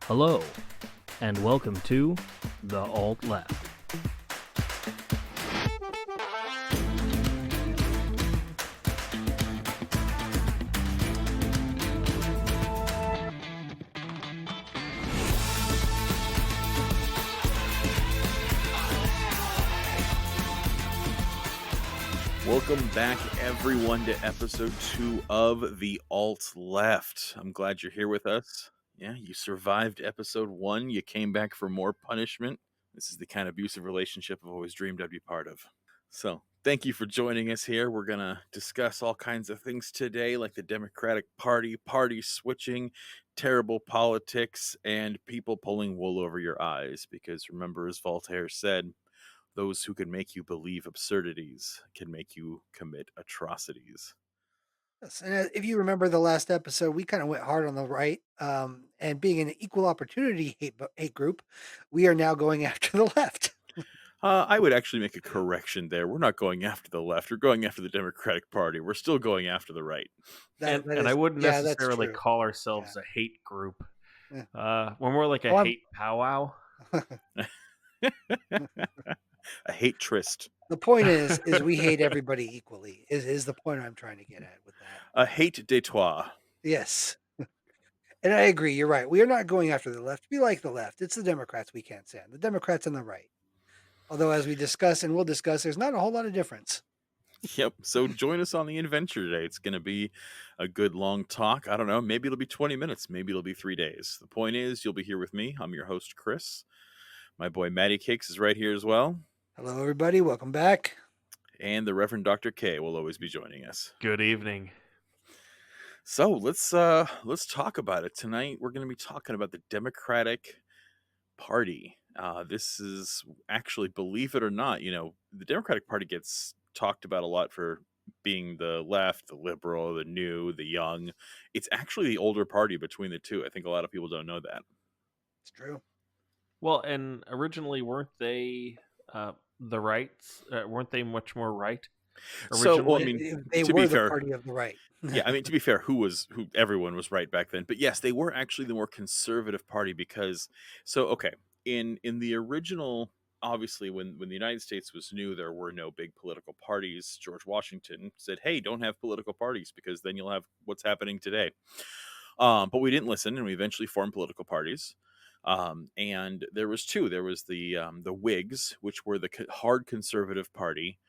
Hello, and welcome to The Alt Left. Welcome back, everyone, to episode 2 of The Alt Left. I'm glad you're here with us. Yeah, you survived episode 1. You came back for more punishment. This is the kind of abusive relationship I've always dreamed I'd be part of. So, thank you for joining us here. We're going to discuss all kinds of things today, like the Democratic Party, party switching, terrible politics, and people pulling wool over your eyes. Because remember, as Voltaire said, those who can make you believe absurdities can make you commit atrocities. Yes, and if you remember the last episode, we kind of went hard on the right, and being an equal opportunity hate group, we are now going after the left. I would actually make a correction there. We're not going after the left. We're going after the Democratic Party. We're still going after the right. And That and I is, wouldn't yeah, that's necessarily true. call Yeah, ourselves a hate group. yeah. We're more like a Oh, hate powwow. A hate tryst. the point is we hate everybody equally. Is the point I'm trying to get at with that? A hate de toi. Yes, and I agree. You're right. We are not going after the left. We like the left. It's the Democrats we can't stand. The Democrats and the right. Although, as we discuss and we'll discuss, there's not a whole lot of difference. Yep. So join us on the adventure today. It's going to be a good long talk. I don't know. Maybe it'll be 20 minutes. Maybe it'll be 3 days. The point is, you'll be here with me. I'm your host, Chris. My boy Matty Cakes is right here as well. Hello, everybody. Welcome back. And the Reverend Dr. K will always be joining us. Good evening. So let's talk about it tonight. We're going to be talking about the Democratic Party. This is actually, believe it or not, the Democratic Party gets talked about a lot for being the left, the liberal, the new, the young. It's actually the older party between the two. I think a lot of people don't know that. It's true. Well, and originally weren't they the rights? Weren't they much more right? So, well, I Originally, mean, They to were be the fair, party of the right. yeah, I mean, to be fair, who everyone was right back then. But yes, they were actually the more conservative party because, so okay, in the original, obviously when the United States was new, there were no big political parties. George Washington said, "Hey, don't have political parties because then you'll have what's happening today." But we didn't listen, and we eventually formed political parties. And there was two. There was the Whigs, which were the hard conservative party.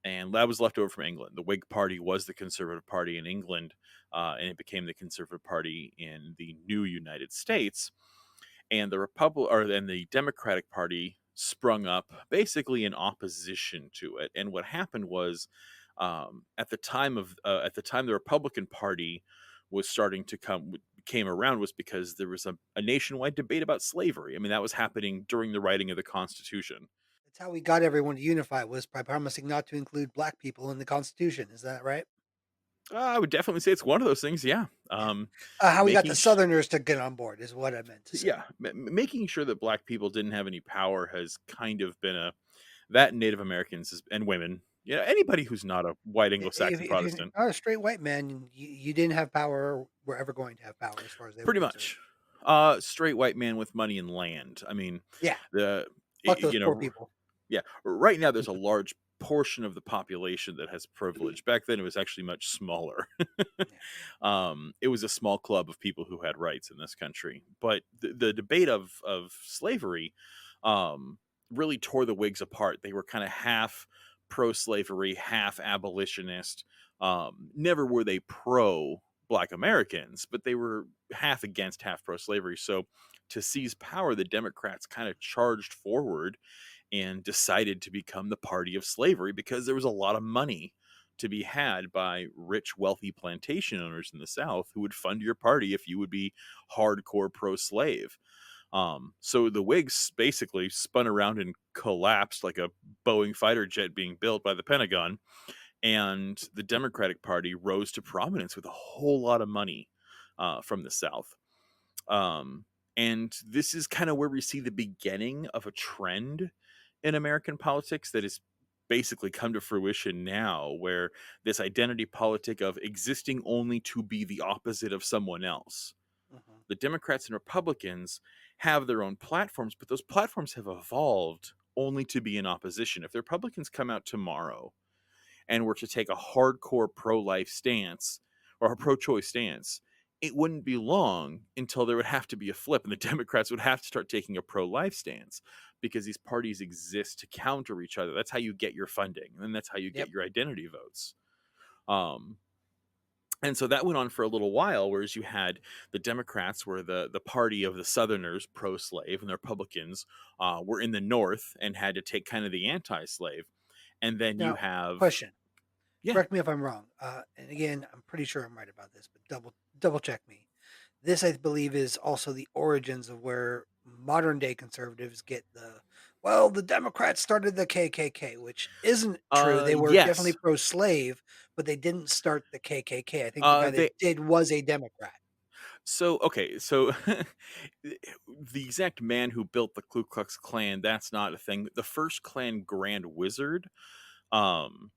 And that was left over from England. The Whig Party was the conservative party in England, and it became the conservative party in the new United States. And the Democratic Party sprung up basically in opposition to it. And what happened was, at the time the Republican Party was starting to came around was because there was a nationwide debate about slavery. I mean, that was happening during the writing of the Constitution. That's how we got everyone to unify, was by promising not to include black people in the Constitution. Is that right? I would definitely say it's one of those things. Yeah. Yeah. How we got Making the Southerners to get on board is what I meant to say. yeah, making sure that black people didn't have any power has kind of been that Native Americans and women, anybody who's not a white Anglo-Saxon If you're Protestant, not a straight white man, you didn't have power or were ever going to have power as far as they were pretty concerned. much, straight white man with money and land. I mean, Yeah. the Fuck those you poor know, people. yeah, right now there's a large portion of the population that has privilege. Back then, it was actually much smaller. Yeah. It was a small club of people who had rights in this country. But the debate of slavery really tore the Whigs apart. They were kind of half pro-slavery, half abolitionist. Never were they pro Black Americans, but they were half against, half pro-slavery. So to seize power, the Democrats kind of charged forward and decided to become the party of slavery because there was a lot of money to be had by rich, wealthy plantation owners in the South who would fund your party if you would be hardcore pro-slave. So the Whigs basically spun around and collapsed like a Boeing fighter jet being built by the Pentagon. And the Democratic Party rose to prominence with a whole lot of money from the South. And this is kind of where we see the beginning of a trend in American politics that has basically come to fruition now, where this identity politic of existing only to be the opposite of someone else. Mhm. the Democrats and Republicans have their own platforms, but those platforms have evolved only to be in opposition. If the Republicans come out tomorrow and were to take a hardcore pro-life stance or a pro-choice stance, it wouldn't be long until there would have to be a flip and the Democrats would have to start taking a pro-life stance, because these parties exist to counter each other. That's how you get your funding, and that's how you get Yep. your identity votes. Um, and so that went on for a little while, whereas you had the Democrats were the party of the Southerners, pro-slave, and the Republicans were in the North and had to take kind of the anti-slave. And then you Now, have, question. yeah, Correct me if I'm wrong. And again, I'm pretty sure I'm right about this, but double check me. This, I believe, is also the origins of where modern day conservatives get the Democrats started the KKK, which isn't true. They were definitely yes, pro-slave, but they didn't start the KKK. I think the guy that they did was a Democrat. so okay, so the exact man who built the Ku Klux Klan, that's not a thing. The first Klan Grand Wizard, um,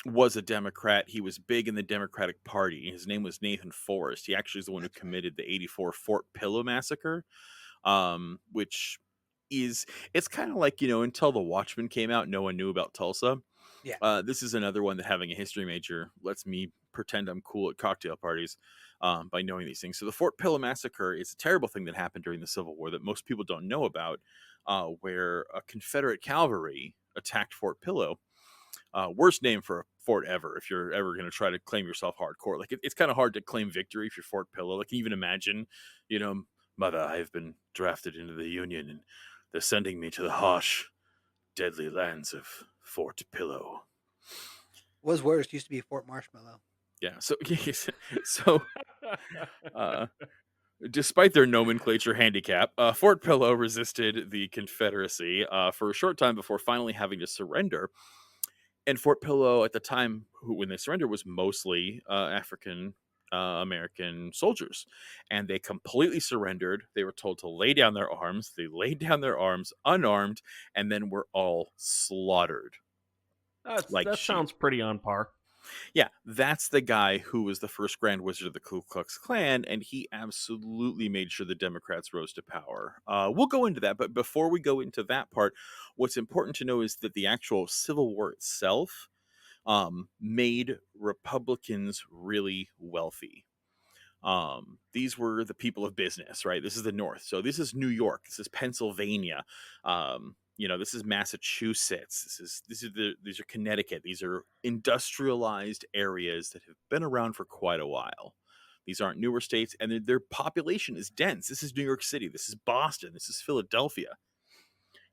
was a Democrat. He was big in the Democratic Party. His name was Nathan Forrest. He actually is the one who That's right. committed the '84 Fort Pillow massacre, which is it's kind of like, until The Watchmen came out, no one knew about Tulsa. Yeah. This is another one that having a history major lets me pretend I'm cool at cocktail parties, by knowing these things. So the Fort Pillow massacre is a terrible thing that happened during the Civil War that most people don't know about, where a Confederate cavalry attacked Fort Pillow. Worst name for a fort ever if you're ever going to try to claim yourself hardcore. Like it's kind of hard to claim victory if you're Fort Pillow. Like, can you even imagine, you know, mother, I have been drafted into the Union and they're sending me to the harsh, deadly lands of Fort Pillow. Was worse. Used to be Fort Marshmallow. Yeah. So, so uh, despite their nomenclature handicap, Fort Pillow resisted the Confederacy for a short time before finally having to surrender. And Fort Pillow at the time, when they surrendered, was mostly African American soldiers, and they completely surrendered. They were told to lay down their arms. They laid down their arms unarmed, and then were all slaughtered like That sheep. sounds pretty on par. Yeah, that's the guy who was the first Grand Wizard of the Ku Klux Klan, and he absolutely made sure the Democrats rose to power. We'll go into that, but before we go into that part, what's important to know is that the actual Civil War itself made Republicans really wealthy. These were the people of business, right? This is the North. So this is New York. This is Pennsylvania. This is Massachusetts. These are Connecticut. These are industrialized areas that have been around for quite a while. These aren't newer states, and their population is dense. This is New York City. This is Boston. This is Philadelphia.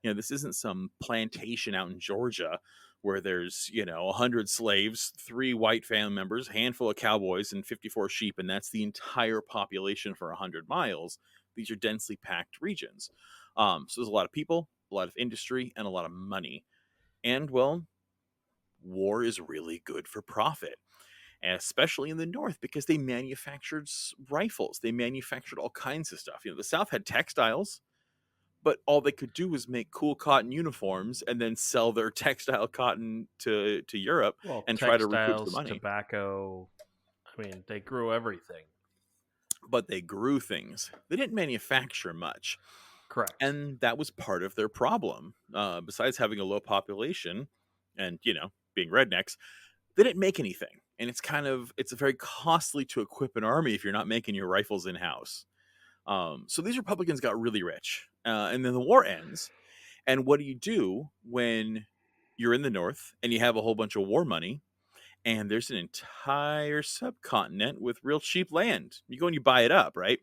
This isn't some plantation out in Georgia where there's, 100 slaves, 3 white family members, a handful of cowboys, and 54 sheep, and that's the entire population for 100 miles. These are densely packed regions. So there's a lot of people, a lot of industry, and a lot of money. And, well, war is really good for profit, and especially in the North because they manufactured rifles. They manufactured all kinds of stuff. The South had textiles, but all they could do was make cool cotton uniforms and then sell their textile cotton to Europe Well, and try to recoup the textiles, money. tobacco. I mean, they grew everything. But they grew things. They didn't manufacture much. Correct. And that was part of their problem. Besides having a low population and, being rednecks, they didn't make anything. And it's very costly to equip an army if you're not making your rifles in house. So these Republicans got really rich. And then the war ends. And what do you do when you're in the North and you have a whole bunch of war money and there's an entire subcontinent with real cheap land? You go and you buy it up, right?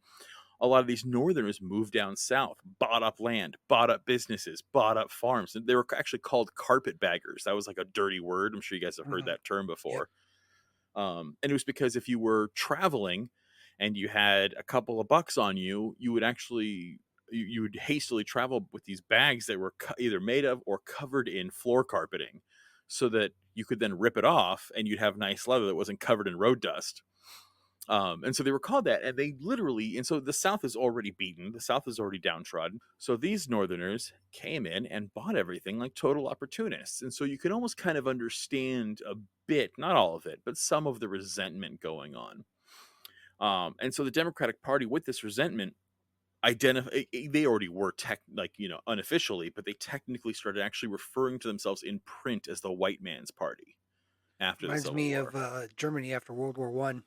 A lot of these Northerners moved down south, bought up land, bought up businesses, bought up farms. And they were actually called carpetbaggers. That was like a dirty word. I'm sure you guys have heard Mhm. that term Yep. before. And it was because if you were traveling and you had a couple of bucks on you, you would actually you would hastily travel with these bags that were either made of or covered in floor carpeting, so that you could then rip it off and you'd have nice leather that wasn't covered in road dust. And so they were called that, and they literally, and so the South is already beaten, the South is already downtrodden. So these Northerners came in and bought everything like total opportunists. And so you can almost kind of understand a bit, not all of it, but some of the resentment going on. And so the Democratic Party, with this resentment, identify they already were unofficially, but they technically started actually referring to themselves in print as the white man's party after the Reminds Civil me War. of Germany after World War One.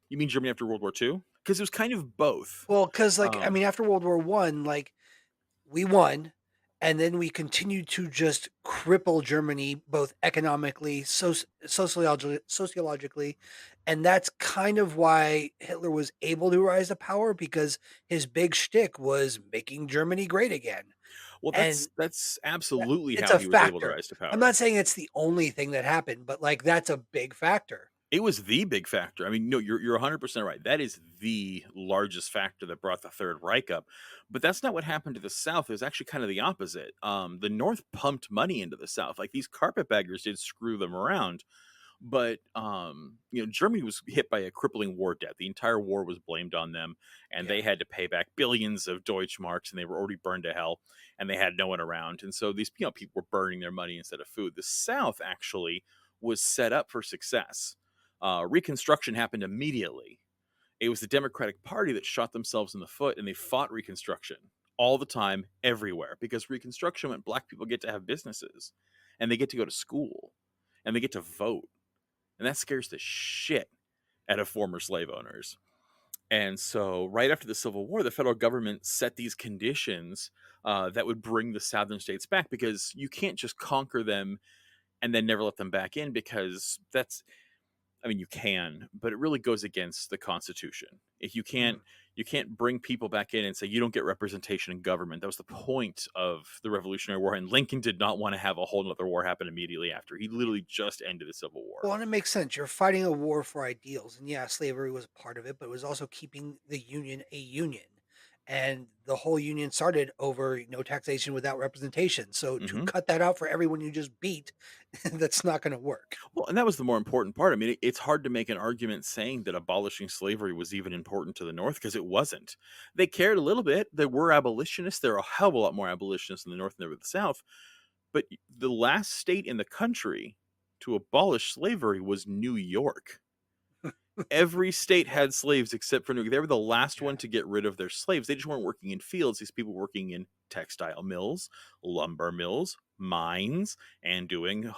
You mean Germany after World War II? Because it was kind of both. Well, because Um, after World War One, we won, and then we continued to just cripple Germany both economically, sociologically, and that's kind of why Hitler was able to rise to power because his big shtick was making Germany great again, well, and that's absolutely it's how a he was able to factor. rise to I'm power. not saying it's the only thing that happened, but that's a big factor. It was the big factor. I mean, no, you're 100% right. That is the largest factor that brought the Third Reich up. But that's not what happened to the South. It was actually kind of the opposite. The North pumped money into the South. Like these carpetbaggers did screw them around. But Germany was hit by a crippling war debt. The entire war was blamed on them, and Yeah. they had to pay back billions of Deutschmarks, and they were already burned to hell, and they had no one around. And so these people were burning their money instead of food. The South actually was set up for success. Reconstruction happened immediately. It was the Democratic Party that shot themselves in the foot, and they fought Reconstruction all the time, everywhere, because Reconstruction meant black people get to have businesses, and they get to go to school, and they get to vote, and that scares the shit out of former slave owners. And so, right after the Civil War, the federal government set these conditions that would bring the Southern states back, because you can't just conquer them and then never let them back in, because I mean, you can, but it really goes against the Constitution. If Mm. you can't bring people back in and say you don't get representation in government. That was the point of the Revolutionary War, and Lincoln did not want to have a whole other war happen immediately after. He literally just ended the Civil War. Well, and it makes sense. You're fighting a war for ideals. And yeah, slavery was a part of it, but it was also keeping the Union a union. And the whole Union started over no taxation without representation. So to hmm cut that out for everyone you just beat, that's not going to work. Well, and that was the more important part. I mean, it's hard to make an argument saying that abolishing slavery was even important to the North, because it wasn't. They cared a little bit. There were abolitionists. There are a hell of a lot more abolitionists in the North than there were in the South. But the last state in the country to abolish slavery was New York. Every state Yeah. had slaves except for New York. They were the last Yeah. one to get rid of their slaves. They just weren't working in fields. These people were working in textile mills, lumber mills, mines, and doing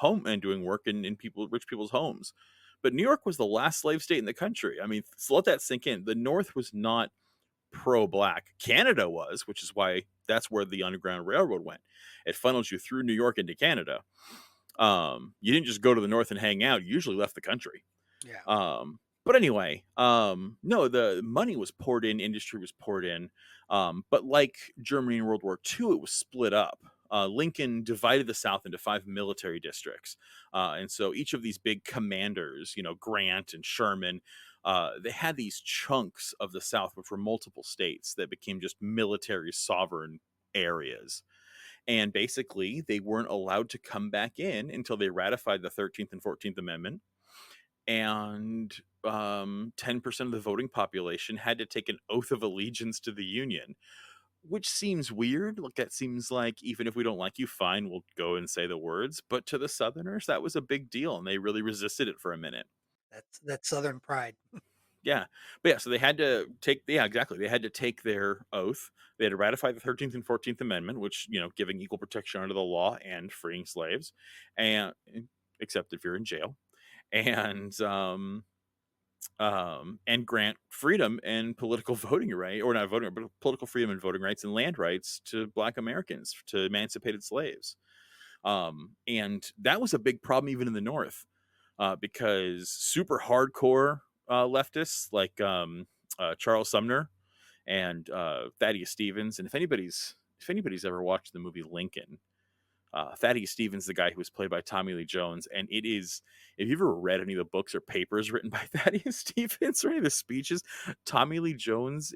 work in rich people's homes. But New York was the last slave state in the country. I mean, so let that sink in. The North was not pro-black. Canada was, which is why that's where the Underground Railroad went. It funneled you through New York into Canada. You didn't just go to the North and hang out. You usually left the country. Yeah. But anyway, no, the money was poured in, industry was poured in. But like Germany in World War II, it was split up. Lincoln divided the South into 5 military districts. And so each of these big commanders, Grant and Sherman, they had these chunks of the South, which were multiple states that became just military sovereign areas. And basically, they weren't allowed to come back in until they ratified the 13th and 14th Amendment, and 10% of the voting population had to take an oath of allegiance to the Union, which seems weird. Like, that seems like, even if we don't like you, fine, we'll go and say the words. But to the Southerners, that was a big deal, and they really resisted it for a minute. That's Southern pride. Yeah. But yeah, so they had to take, yeah, exactly. They had to take their oath. They had to ratify the 13th and 14th Amendment, which, giving equal protection under the law and freeing slaves, and except if you're in jail. And grant freedom and political voting right, or not voting, but political freedom and voting rights and land rights to Black Americans, to emancipated slaves. And that was a big problem even in the North, because super hardcore leftists like Charles Sumner and Thaddeus Stevens, and if anybody's ever watched the movie Lincoln, Thaddeus Stevens, the guy who was played by Tommy Lee Jones, and it is, if you've ever read any of the books or papers written by Thaddeus Stevens or any of the speeches, Tommy Lee Jones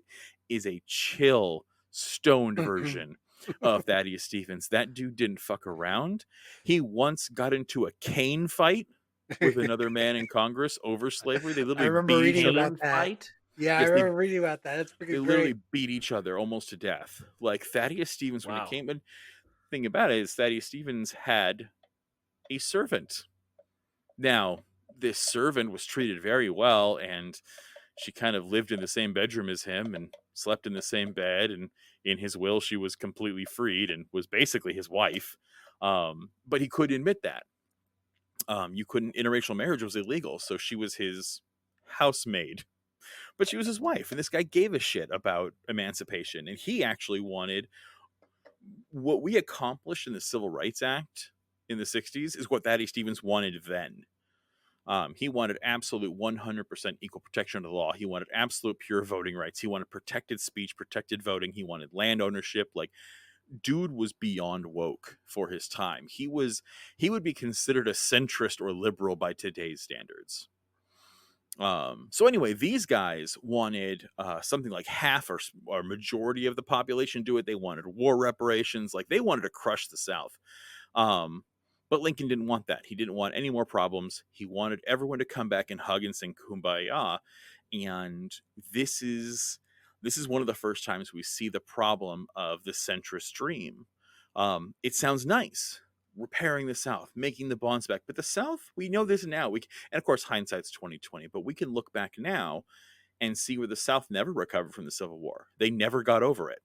is a chill, stoned version of Thaddeus Stevens. That dude didn't fuck around. He once got into a cane fight with another man in Congress over slavery. They I literally remember beat each reading other. about Cane that. fight? Yeah, I Yes, remember reading about that. That's they freaking literally great. beat each other almost to death. Like, Thaddeus Stevens, when it Wow. came, but thing about it is Thaddeus Stevens had a servant. Now, this servant was treated very well, and she kind of lived in the same bedroom as him and slept in the same bed. And in his will, she was completely freed and was basically his wife. But he couldn't admit that. You couldn't, interracial marriage was illegal. So she was his housemaid, but she was his wife. And this guy gave a shit about emancipation. And he actually wanted what we accomplished in the Civil Rights Act in the 60s is what Thaddeus Stevens wanted then. He wanted absolute 100% equal protection of the law. He wanted absolute pure voting rights. He wanted protected speech, protected voting. He wanted land ownership. Like, dude was beyond woke for his time. He would be considered a centrist or liberal by today's standards. So anyway, these guys wanted something like half or majority of the population do it. They wanted war reparations. Like, they wanted to crush the South. Um, but Lincoln didn't want that. He didn't want any more problems. He wanted everyone to come back and hug and sing Kumbaya. And this is one of the first times we see the problem of the centrist dream. It sounds nice, repairing the South, making the bonds back, but the South, we know this now. And of course, hindsight's 2020, but we can look back now and see where the South never recovered from the Civil War. They never got over it.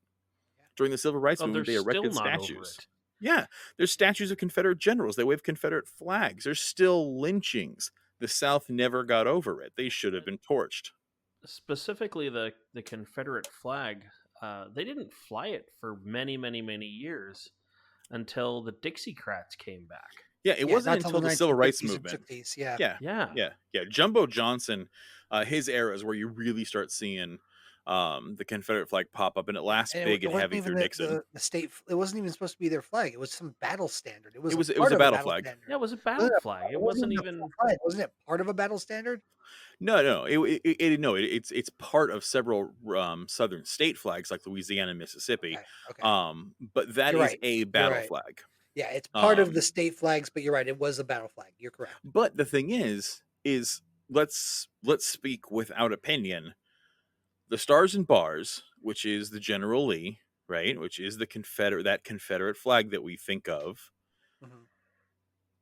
Yeah. During the Civil Rights Oh, they're Movement, they still erected not over statues. it. Yeah, there's statues of Confederate generals. They wave Confederate flags. There's still lynchings. The South never got over it. They should have been torched. Specifically, the Confederate flag, they didn't fly it for many, many, many years until the Dixiecrats came back. Yeah, it Yeah, wasn't not till until the the Civil Rights 1950s and Movement. 60s. Yeah. Yeah, Yeah. Jumbo Johnson, his era is where you really start seeing the Confederate flag pop up, and it lasts And big it and wasn't heavy even through Nixon. the state. It wasn't even supposed to be their flag. It was some battle standard. It was a It was part a of a battle battle flag. standard. Yeah, it was a Wasn't battle it? flag. It It wasn't wasn't even a full even. flag. Wasn't it part of a battle standard? No, it's part of several southern state flags like Louisiana and Mississippi. Okay. Okay. But that You're is right. a You're battle right. flag. Yeah, it's part of the Um, state flags, but you're right. It was a battle flag. You're correct. but the thing is let's speak without opinion. The Stars and Bars, which is the General Lee, right, which is the Confederate flag that we think of, Hmm.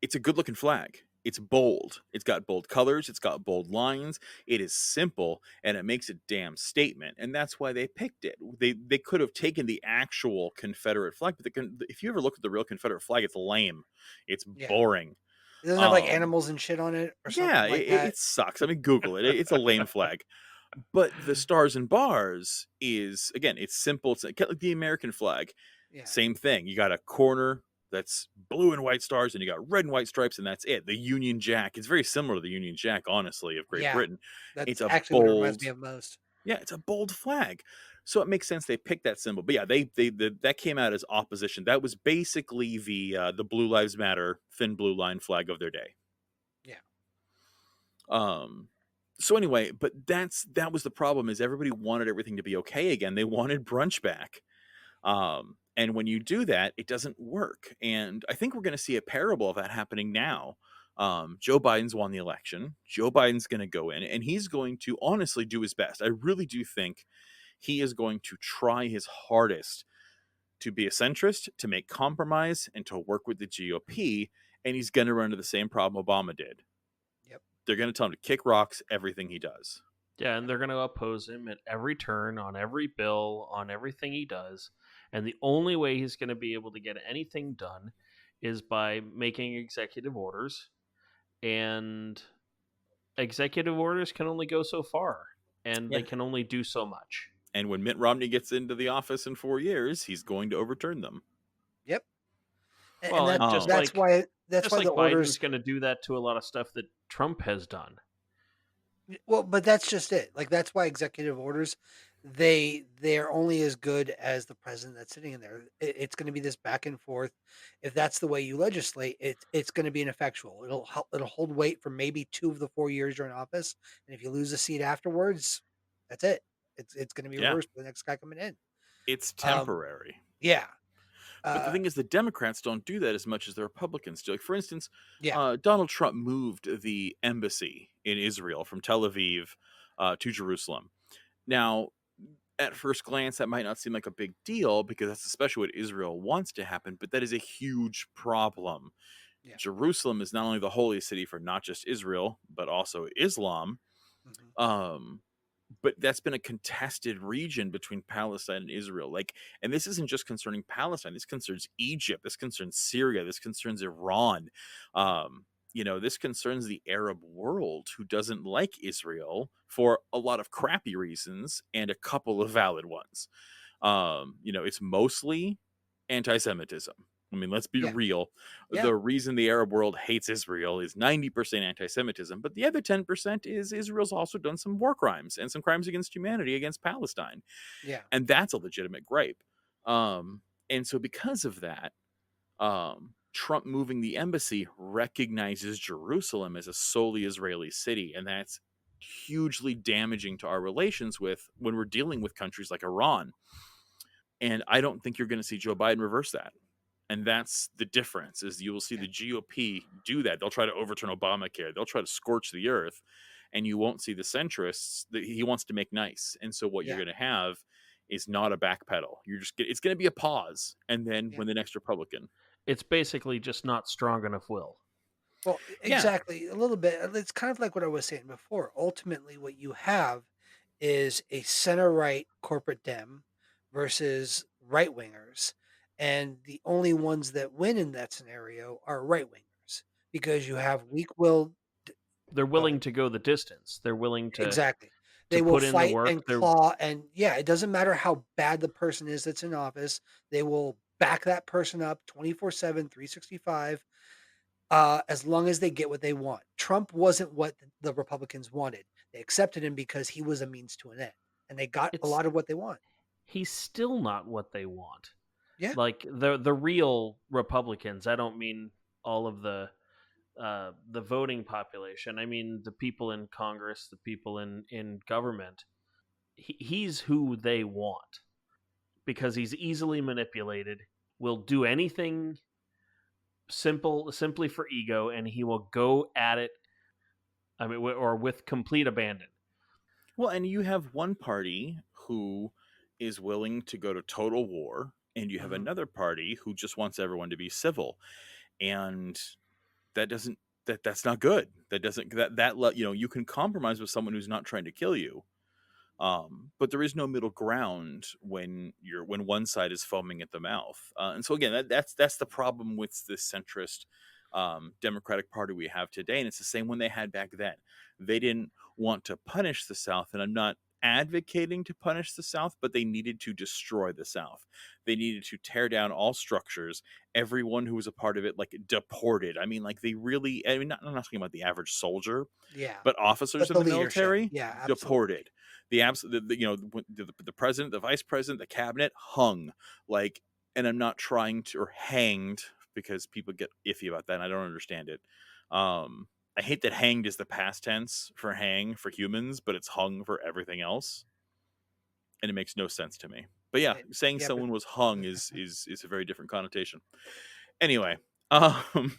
it's a good looking flag. It's bold. It's got bold colors. It's got bold lines. It is simple, and it makes a damn statement. And that's why they picked it. They could have taken the actual Confederate flag, but if you ever look at the real Confederate flag, it's lame. It's Yeah. boring. It doesn't have like Um, animals and shit on it or yeah, something like that. it sucks. I mean, Google it. It's a lame flag. But the Stars and Bars is, again, it's simple. It's kind of like the American flag. Yeah. Same thing. You got a corner that's blue and white stars, and you got red and white stripes, and that's it. The Union Jack. It's very similar to the Union Jack, honestly, of Great Yeah. Britain. It's That's a actually what it reminds bold, me of most. yeah, it's a bold flag. So it makes sense they picked that symbol. But yeah, that came out as opposition. That was basically the Blue Lives Matter thin blue line flag of their day. Yeah. Um, so anyway, but that was the problem, is everybody wanted everything to be okay again. They wanted brunch back. And when you do that, it doesn't work. And I think we're going to see a parable of that happening now. Joe Biden's won the election. Joe Biden's going to go in, and he's going to honestly do his best. I really do think he is going to try his hardest to be a centrist, to make compromise, and to work with the GOP. And he's going to run into the same problem Obama did. Yep. They're going to tell him to kick rocks everything he does. Yeah, and they're going to oppose him at every turn, on every bill, on everything he does. And the only way he's going to be able to get anything done is by making executive orders. And executive orders can only go so far, and they Yeah. can only do so much. And when Mitt Romney gets into the office in 4 years, he's going to overturn them. Yep. And Well, and just that's why just like the Biden's orders. going to do that to a lot of stuff that Trump has done. Well, but that's just it. Like that's why executive orders, they're only as good as the president that's sitting in there. It's going to be this back and forth. If that's the way you legislate, it's going to be ineffectual. It'll hold weight for maybe 2 of the 4 years you're in office, and if you lose a seat afterwards, that's it. It's going to be Yeah. reversed for the next guy coming in. It's temporary. Yeah. But the thing is, the Democrats don't do that as much as the Republicans do. Like, for instance, Yeah. Donald Trump moved the embassy in Israel from Tel Aviv to Jerusalem. Now, at first glance, that might not seem like a big deal because that's especially what Israel wants to happen, but that is a huge problem. Yeah. Jerusalem is not only the holy city for not just Israel, but also Islam. Mhm. Um, but that's been a contested region between Palestine and Israel. Like, and this isn't just concerning Palestine. This concerns Egypt. This concerns Syria. This concerns Iran. This concerns the Arab world, who doesn't like Israel for a lot of crappy reasons and a couple of valid ones. It's mostly anti-Semitism. I mean, let's be Yeah. real. Yeah. The reason the Arab world hates Israel is 90% anti-Semitism, but the other 10% is Israel's also done some war crimes and some crimes against humanity against Palestine. Yeah. And that's a legitimate gripe. And so because of that, Trump moving the embassy recognizes Jerusalem as a solely Israeli city, and that's hugely damaging to our relations with when we're dealing with countries like Iran. And I don't think you're going to see Joe Biden reverse that. And that's the difference, is you will see Yeah. the GOP do that. They'll try to overturn Obamacare. They'll try to scorch the earth, and you won't see the centrists that he wants to make nice. And so what you're Yeah. going to have is not a backpedal. It's going to be a pause, and then Yeah. when the next Republican. It's basically just not strong enough will. Well, Yeah. exactly. A little bit. It's kind of like what I was saying before. Ultimately, what you have is a center right corporate Dem versus right wingers. And the only ones that win in that scenario are right wingers because you have weak willed. They're Go ahead. willing to go the distance. They're willing Exactly. to They will put in the fight work. and claw. And yeah, it doesn't matter how bad the person is that's in office, they will back that person up 24/7, 365 as long as they get what they want. Trump wasn't what the Republicans wanted. They accepted him because he was a means to an end, and they got a It's lot of what they want. He's still not what they want. Yeah, Like the real Republicans. I don't mean all of the voting population. I mean the people in Congress, the people in government. He's who they want because he's easily manipulated. Will do anything simply for ego, and he will go at it. I mean, or with complete abandon. Well, and you have one party who is willing to go to total war, and you have hmm another party who just wants everyone to be civil. And that doesn't that's not good. That doesn't you can compromise with someone who's not trying to kill you. But there is no middle ground when one side is foaming at the mouth. And so again, that's the problem with the centrist Democratic Party we have today, and it's the same one they had back then. They didn't want to punish the South, and I'm not advocating to punish the South, but they needed to destroy the South. They needed to tear down all structures, everyone who was a part of it, like deported. I mean, like they really. I mean, I'm not talking about the average soldier, yeah, but officers but in the the leadership, military yeah, absolutely, deported. The president, the vice president, the cabinet hung. Like, and I'm not trying to, or hanged, because people get iffy about that and I don't understand it. I hate that hanged is the past tense for hang for humans, but it's hung for everything else, and it makes no sense to me. But yeah, saying yeah, but someone was hung is a very different connotation. Anyway, um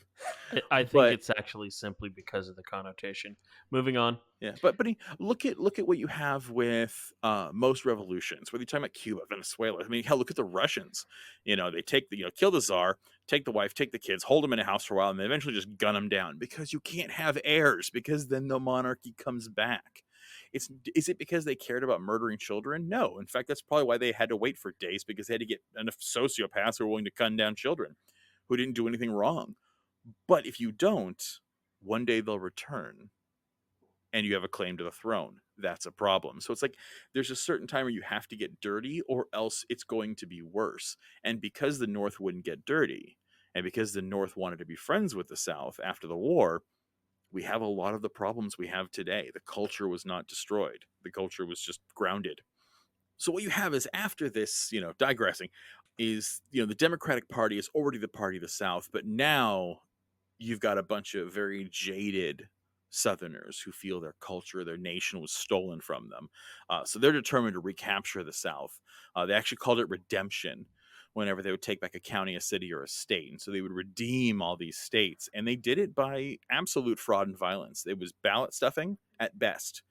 I think but it's actually simply because of the connotation. Moving on. yeah, but look at what you have with most revolutions. Whether you're talking about Cuba, Venezuela, I mean, hell, look at the Russians. They take kill the czar, take the wife, take the kids, hold them in a house for a while, and they eventually just gun them down because you can't have heirs, because then the monarchy comes back. Is it because they cared about murdering children? No. In fact, that's probably why they had to wait for days, because they had to get enough sociopaths who were willing to gun down children who didn't do anything wrong. But if you don't, one day they'll return and you have a claim to the throne. That's a problem. So it's like there's a certain time where you have to get dirty, or else it's going to be worse. And because the North wouldn't get dirty, and because the North wanted to be friends with the South after the war, we have a lot of the problems we have today. The culture was not destroyed, the culture was just grounded. So what you have is, after this, digressing, is the Democratic Party is already the party of the South, but now you've got a bunch of very jaded Southerners who feel their culture, their nation was stolen from them. So they're determined to recapture the South. They actually called it redemption whenever they would take back a county, a city, or a state. And so they would redeem all these states. And they did it by absolute fraud and violence. It was ballot stuffing at best.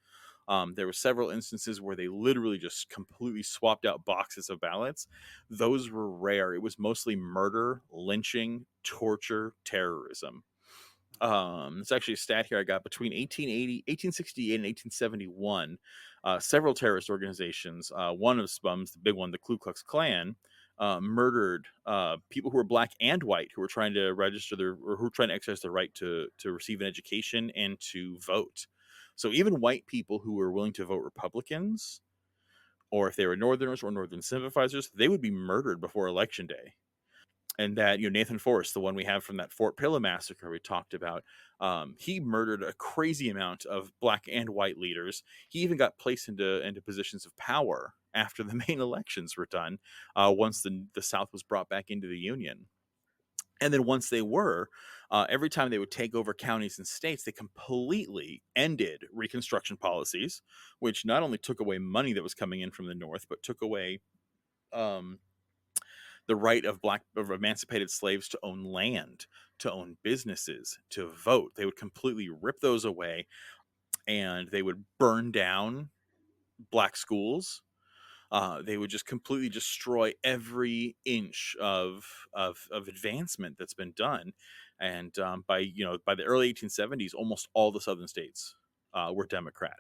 There were several instances where they literally just completely swapped out boxes of ballots. Those were rare. It was mostly murder, lynching, torture, terrorism. It's actually a stat here I got: between 1868 and 1871, several terrorist organizations. One of them, the big one, the Ku Klux Klan, murdered people who were black and white who were trying to register or who were trying to exercise their right to receive an education and to vote. So even white people who were willing to vote Republicans, or if they were Northerners or Northern sympathizers, they would be murdered before Election Day. And that, Nathan Forrest, the one we have from that Fort Pillow massacre we talked about, he murdered a crazy amount of black and white leaders. He even got placed into positions of power after the main elections were done, once the South was brought back into the Union. And then once they were, every time they would take over counties and states, they completely ended Reconstruction policies, which not only took away money that was coming in from the North, but took away um, the right of emancipated slaves to own land, to own businesses, to vote. They would completely rip those away, and they would burn down black schools. They would just completely destroy every inch of advancement that's been done. And by the early 1870s, almost all the southern states were Democrat.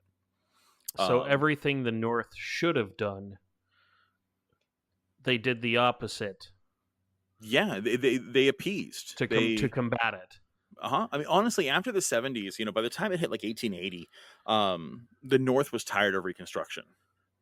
So everything the North should have done, they did the opposite. Yeah, they appeased to combat it. I mean, honestly, after the 70s, by the time it hit like 1880, the North was tired of Reconstruction.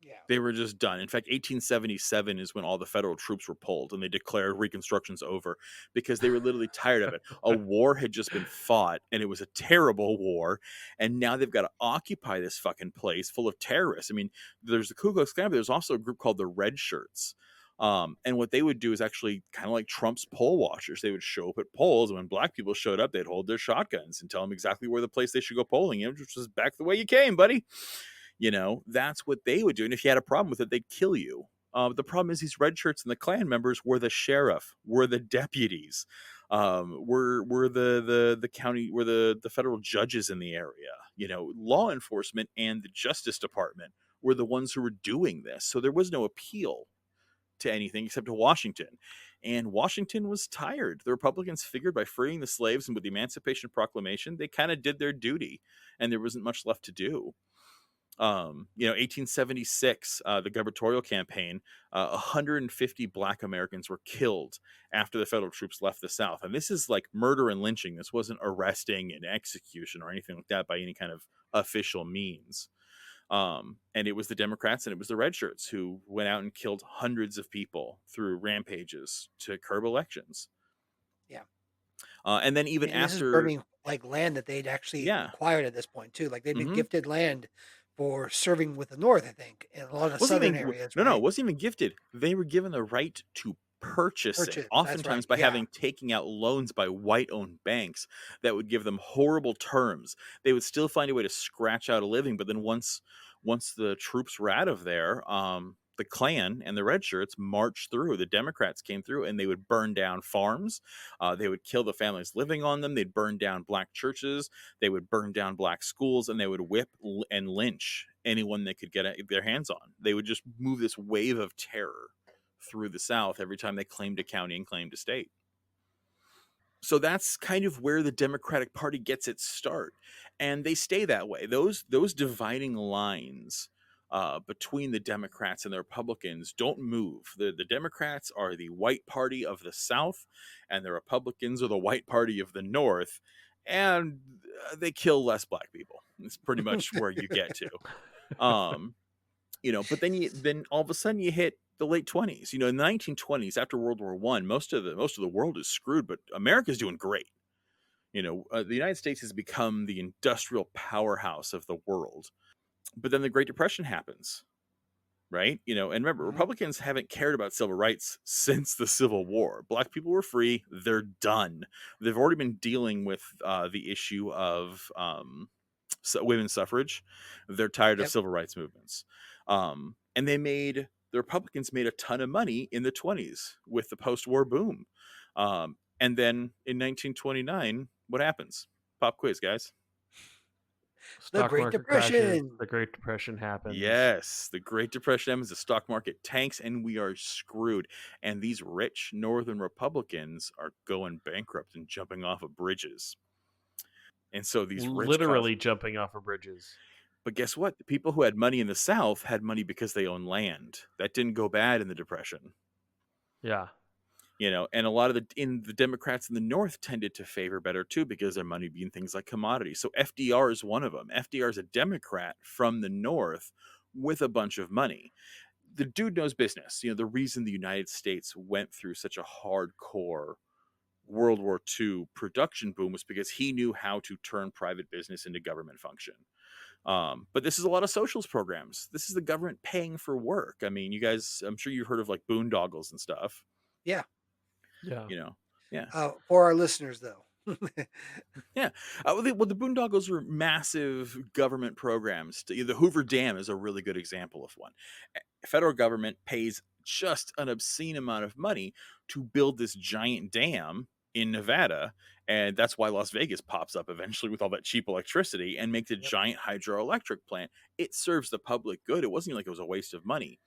Yeah. They were just done. In fact, 1877 is when all the federal troops were pulled and they declared Reconstruction's over because they were literally tired of it. A war had just been fought and it was a terrible war. And now they've got to occupy this fucking place full of terrorists. I mean, there's the Ku Klux Klan, but there's also a group called the Red Shirts. And what they would do is actually kind of like Trump's poll watchers. They would show up at polls, and when black people showed up, they'd hold their shotguns and tell them exactly where the place they should go polling, which was back the way you came, buddy. That's what they would do. And if you had a problem with it, they'd kill you. The problem is these red shirts and the Klan members were the sheriff, were the deputies, were the county, were the federal judges in the area. Law enforcement and the Justice Department were the ones who were doing this. So there was no appeal to anything except to Washington. And Washington was tired. The Republicans figured by freeing the slaves and with the Emancipation Proclamation, they kind of did their duty and there wasn't much left to do. 1876, the gubernatorial campaign, 150 black Americans were killed after the federal troops left the South. And this is like murder and lynching. This wasn't arresting and execution or anything like that by any kind of official means. And it was the Democrats and it was the red shirts who went out and killed hundreds of people through rampages to curb elections. Yeah. And then even this is after burning like land that they'd actually acquired at this point too. Like they'd been gifted land for serving with the North, I think, in a lot of southern areas. No, it wasn't even gifted. They were given the right to purchase it, oftentimes by having taking out loans by white-owned banks that would give them horrible terms. They would still find a way to scratch out a living, but then once the troops were out of there, the Klan and the red shirts marched through. The Democrats came through and they would burn down farms. They would kill the families living on them. They'd burn down black churches. They would burn down black schools, and they would whip and lynch anyone they could get their hands on. They would just move this wave of terror through the South every time they claimed a county and claimed a state. So that's kind of where the Democratic Party gets its start, and they stay that way. Those dividing lines between the Democrats and the Republicans don't move. The Democrats are the white party of the South, and the Republicans are the white party of the North, and they kill less black people. It's pretty much where you get to. But then all of a sudden you hit the late 20s. In the 1920s, after World War I, most of the world is screwed, but America's doing great. The United States has become the industrial powerhouse of the world. But then the Great Depression happens, right? And remember, Republicans haven't cared about civil rights since the Civil War. Black people were free. They're done. They've already been dealing with the issue of women's suffrage. They're tired of civil rights movements. And the Republicans made a ton of money in the 20s with the post-war boom. And then in 1929, what happens? Pop quiz, guys. The Great Depression. The Great Depression happens. Yes, the Great Depression happens. The stock market tanks, and we are screwed. And these rich Northern Republicans are going bankrupt and jumping off of bridges. And so these literally jumping off of bridges. But guess what? The people who had money in the South had money because they owned land. That didn't go bad in the Depression. Yeah. And a lot of the Democrats in the North tended to favor better too because their money being things like commodities. So FDR is one of them. FDR is a Democrat from the North with a bunch of money. The dude knows business. The reason the United States went through such a hardcore World War II production boom was because he knew how to turn private business into government function. But this is a lot of socialist programs. This is the government paying for work. I mean, you guys, I'm sure you've heard of like boondoggles and stuff. Yeah. Yeah. You know, yeah. For our listeners, though. Yeah. The boondoggles were massive government programs. The Hoover Dam is a really good example of one. Federal government pays just an obscene amount of money to build this giant dam in Nevada. And that's why Las Vegas pops up eventually with all that cheap electricity and makes a Yep. giant hydroelectric plant. It serves the public good. It wasn't like it was a waste of money.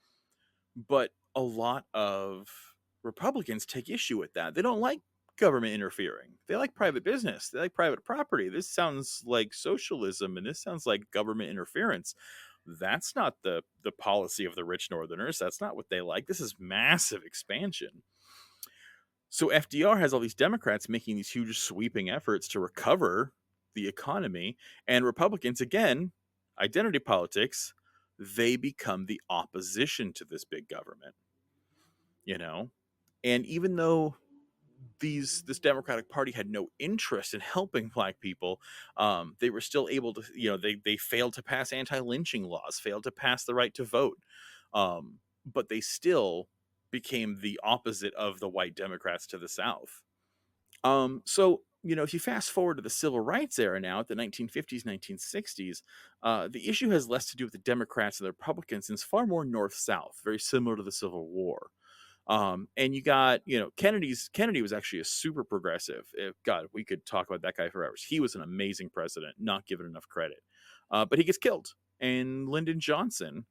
But a lot of Republicans take issue with that. They don't like government interfering. They like private business. They like private property. This sounds like socialism and this sounds like government interference. That's not the policy of the rich Northerners. That's not what they like. This is massive expansion. So FDR has all these Democrats making these huge sweeping efforts to recover the economy, and Republicans, again, identity politics, they become the opposition to this big government. you know and even though this Democratic Party had no interest in helping black people, they were still able to, they failed to pass anti-lynching laws, failed to pass the right to vote, but they still became the opposite of the white Democrats to the South. So if you fast forward to the civil rights era now, at the 1950s, 1960s, the issue has less to do with the Democrats and the Republicans, and it's far more north-south, very similar to the Civil War. And you got, Kennedy was actually a super progressive. God, we could talk about that guy for hours. He was an amazing president, not given enough credit. But he gets killed. And Lyndon Johnson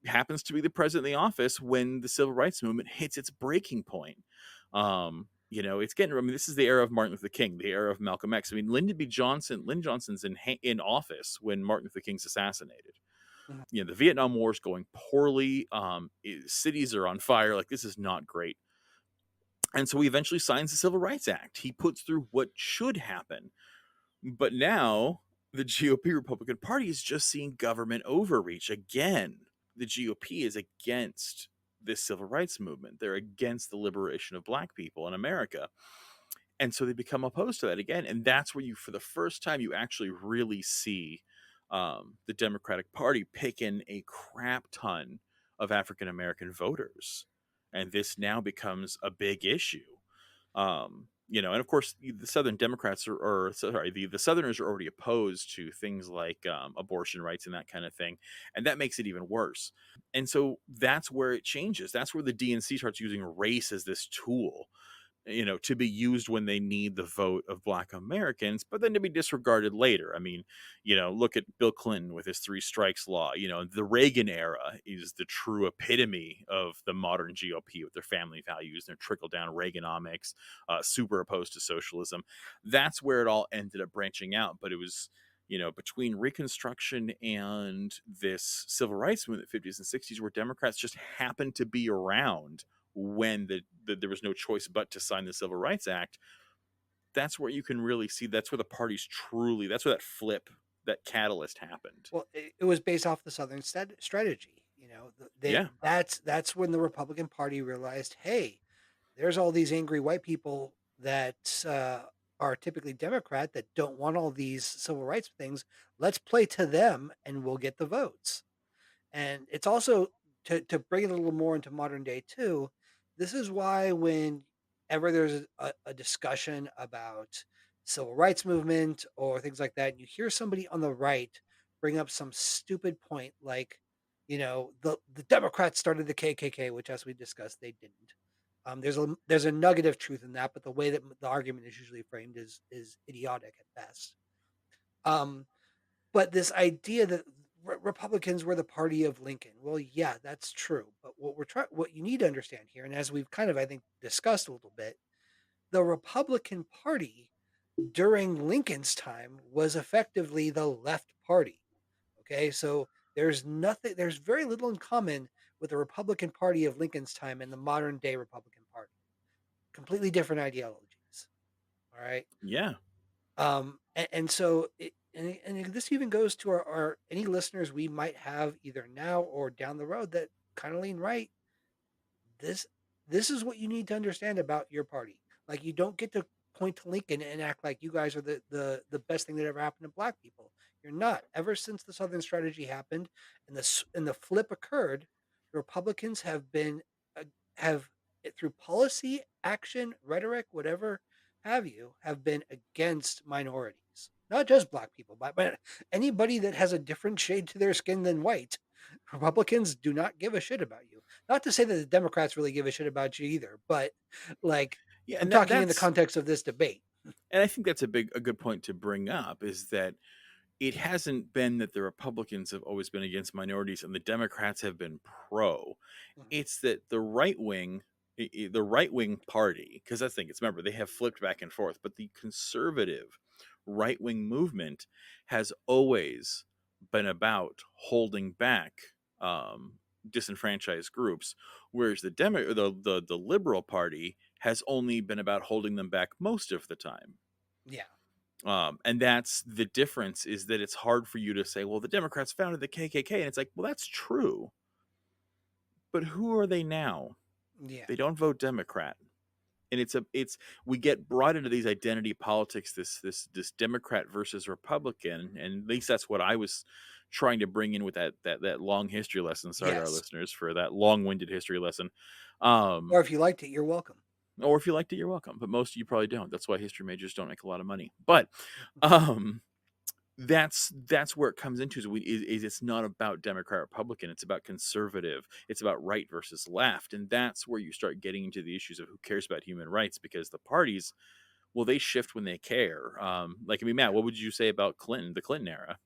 happens to be the president of the office when the civil rights movement hits its breaking point. It's getting, this is the era of Martin Luther King, the era of Malcolm X. I mean, Lyndon Johnson's in office when Martin Luther King's assassinated. Mhm. The Vietnam War is going poorly. Cities are on fire. Like, this is not great. And so he eventually signs the Civil Rights Act. He puts through what should happen. But now the GOP Republican Party is just seeing government overreach again. The GOP is against this civil rights movement. They're against the liberation of black people in America. And so they become opposed to that again. And that's where for the first time, you actually really see the Democratic Party picking a crap ton of African American voters. And this now becomes a big issue. And of course, the Southern Democrats the Southerners are already opposed to things like abortion rights and that kind of thing. And that makes it even worse. And so that's where it changes. That's where the DNC starts using race as this tool, to be used when they need the vote of black Americans, but then to be disregarded later. I mean, look at Bill Clinton with his 3 strikes law. The Reagan era is the true epitome of the modern GOP with their family values, their trickle down Reaganomics, super opposed to socialism. That's where it all ended up branching out. But it was, between Reconstruction and this civil rights movement in the 50s and 60s, where Democrats just happened to be around when there was no choice but to sign the Civil Rights Act. That's where you can really see, that's where the parties truly, that's where that flip, that catalyst happened. Well, it was based off the Southern strategy. Yeah. That's when the Republican Party realized, hey, there's all these angry white people that are typically Democrat that don't want all these civil rights things. Let's play to them, and we'll get the votes. And it's also to bring it a little more into modern day too. This is why whenever there's a discussion about civil rights movement or things like that, you hear somebody on the right bring up some stupid point like, the Democrats started the KKK, which, as we discussed, they didn't. There's a nugget of truth in that, but the way that the argument is usually framed is idiotic at best. Um, but this idea that Republicans were the party of Lincoln, well, yeah, that's true. But what you need to understand here, and as we've kind of, I think, discussed a little bit, the Republican Party during Lincoln's time was effectively the left party. Okay, so there's very little in common with the Republican Party of Lincoln's time and the modern day Republican Party. Completely different ideologies. All right. Yeah. And so and this even goes to our any listeners we might have either now or down the road that kind of lean right. this this is what you need to understand about your party. Like, you don't get to point to Lincoln and act like you guys are the best thing that ever happened to black people. You're not. Ever since the Southern strategy happened and the flip occurred, the Republicans have been have through policy, action, rhetoric, whatever have you, have been against minorities. Not just black people, but anybody that has a different shade to their skin than white. Republicans do not give a shit about you. Not to say that the Democrats really give a shit about you either, but like, Yeah, I'm and talking in the that's context of this debate. and I think that's a good point to bring up, is that it hasn't been that the Republicans have always been against minorities and the Democrats have been pro. Mhm. It's that the right wing party, because that's the thing. It's, remember, they have flipped back and forth, but the conservative right wing movement has always been about holding back disenfranchised groups, whereas the liberal party has only been about holding them back most of the time. Yeah, And that's the difference, is that it's hard for you to say, well, the Democrats founded the KKK. And it's like, well, that's true. But who are they now? yeah, They don't vote Democrat. And we get brought into these identity politics, this Democrat versus Republican. And at least that's what I was trying to bring in with that long history lesson. Sorry to our yes. listeners for that long-winded history lesson. Or if you liked it, you're welcome. Or if you liked it, you're welcome. But most of you probably don't. That's why history majors don't make a lot of money. But um that's where it comes into, is it's not about Democrat Republican, it's about conservative, it's about right versus left. And that's where you start getting into the issues of who cares about human rights, because the parties, well, they shift when they care. Like, I mean, Matt, Yeah. what would you say about the Clinton era?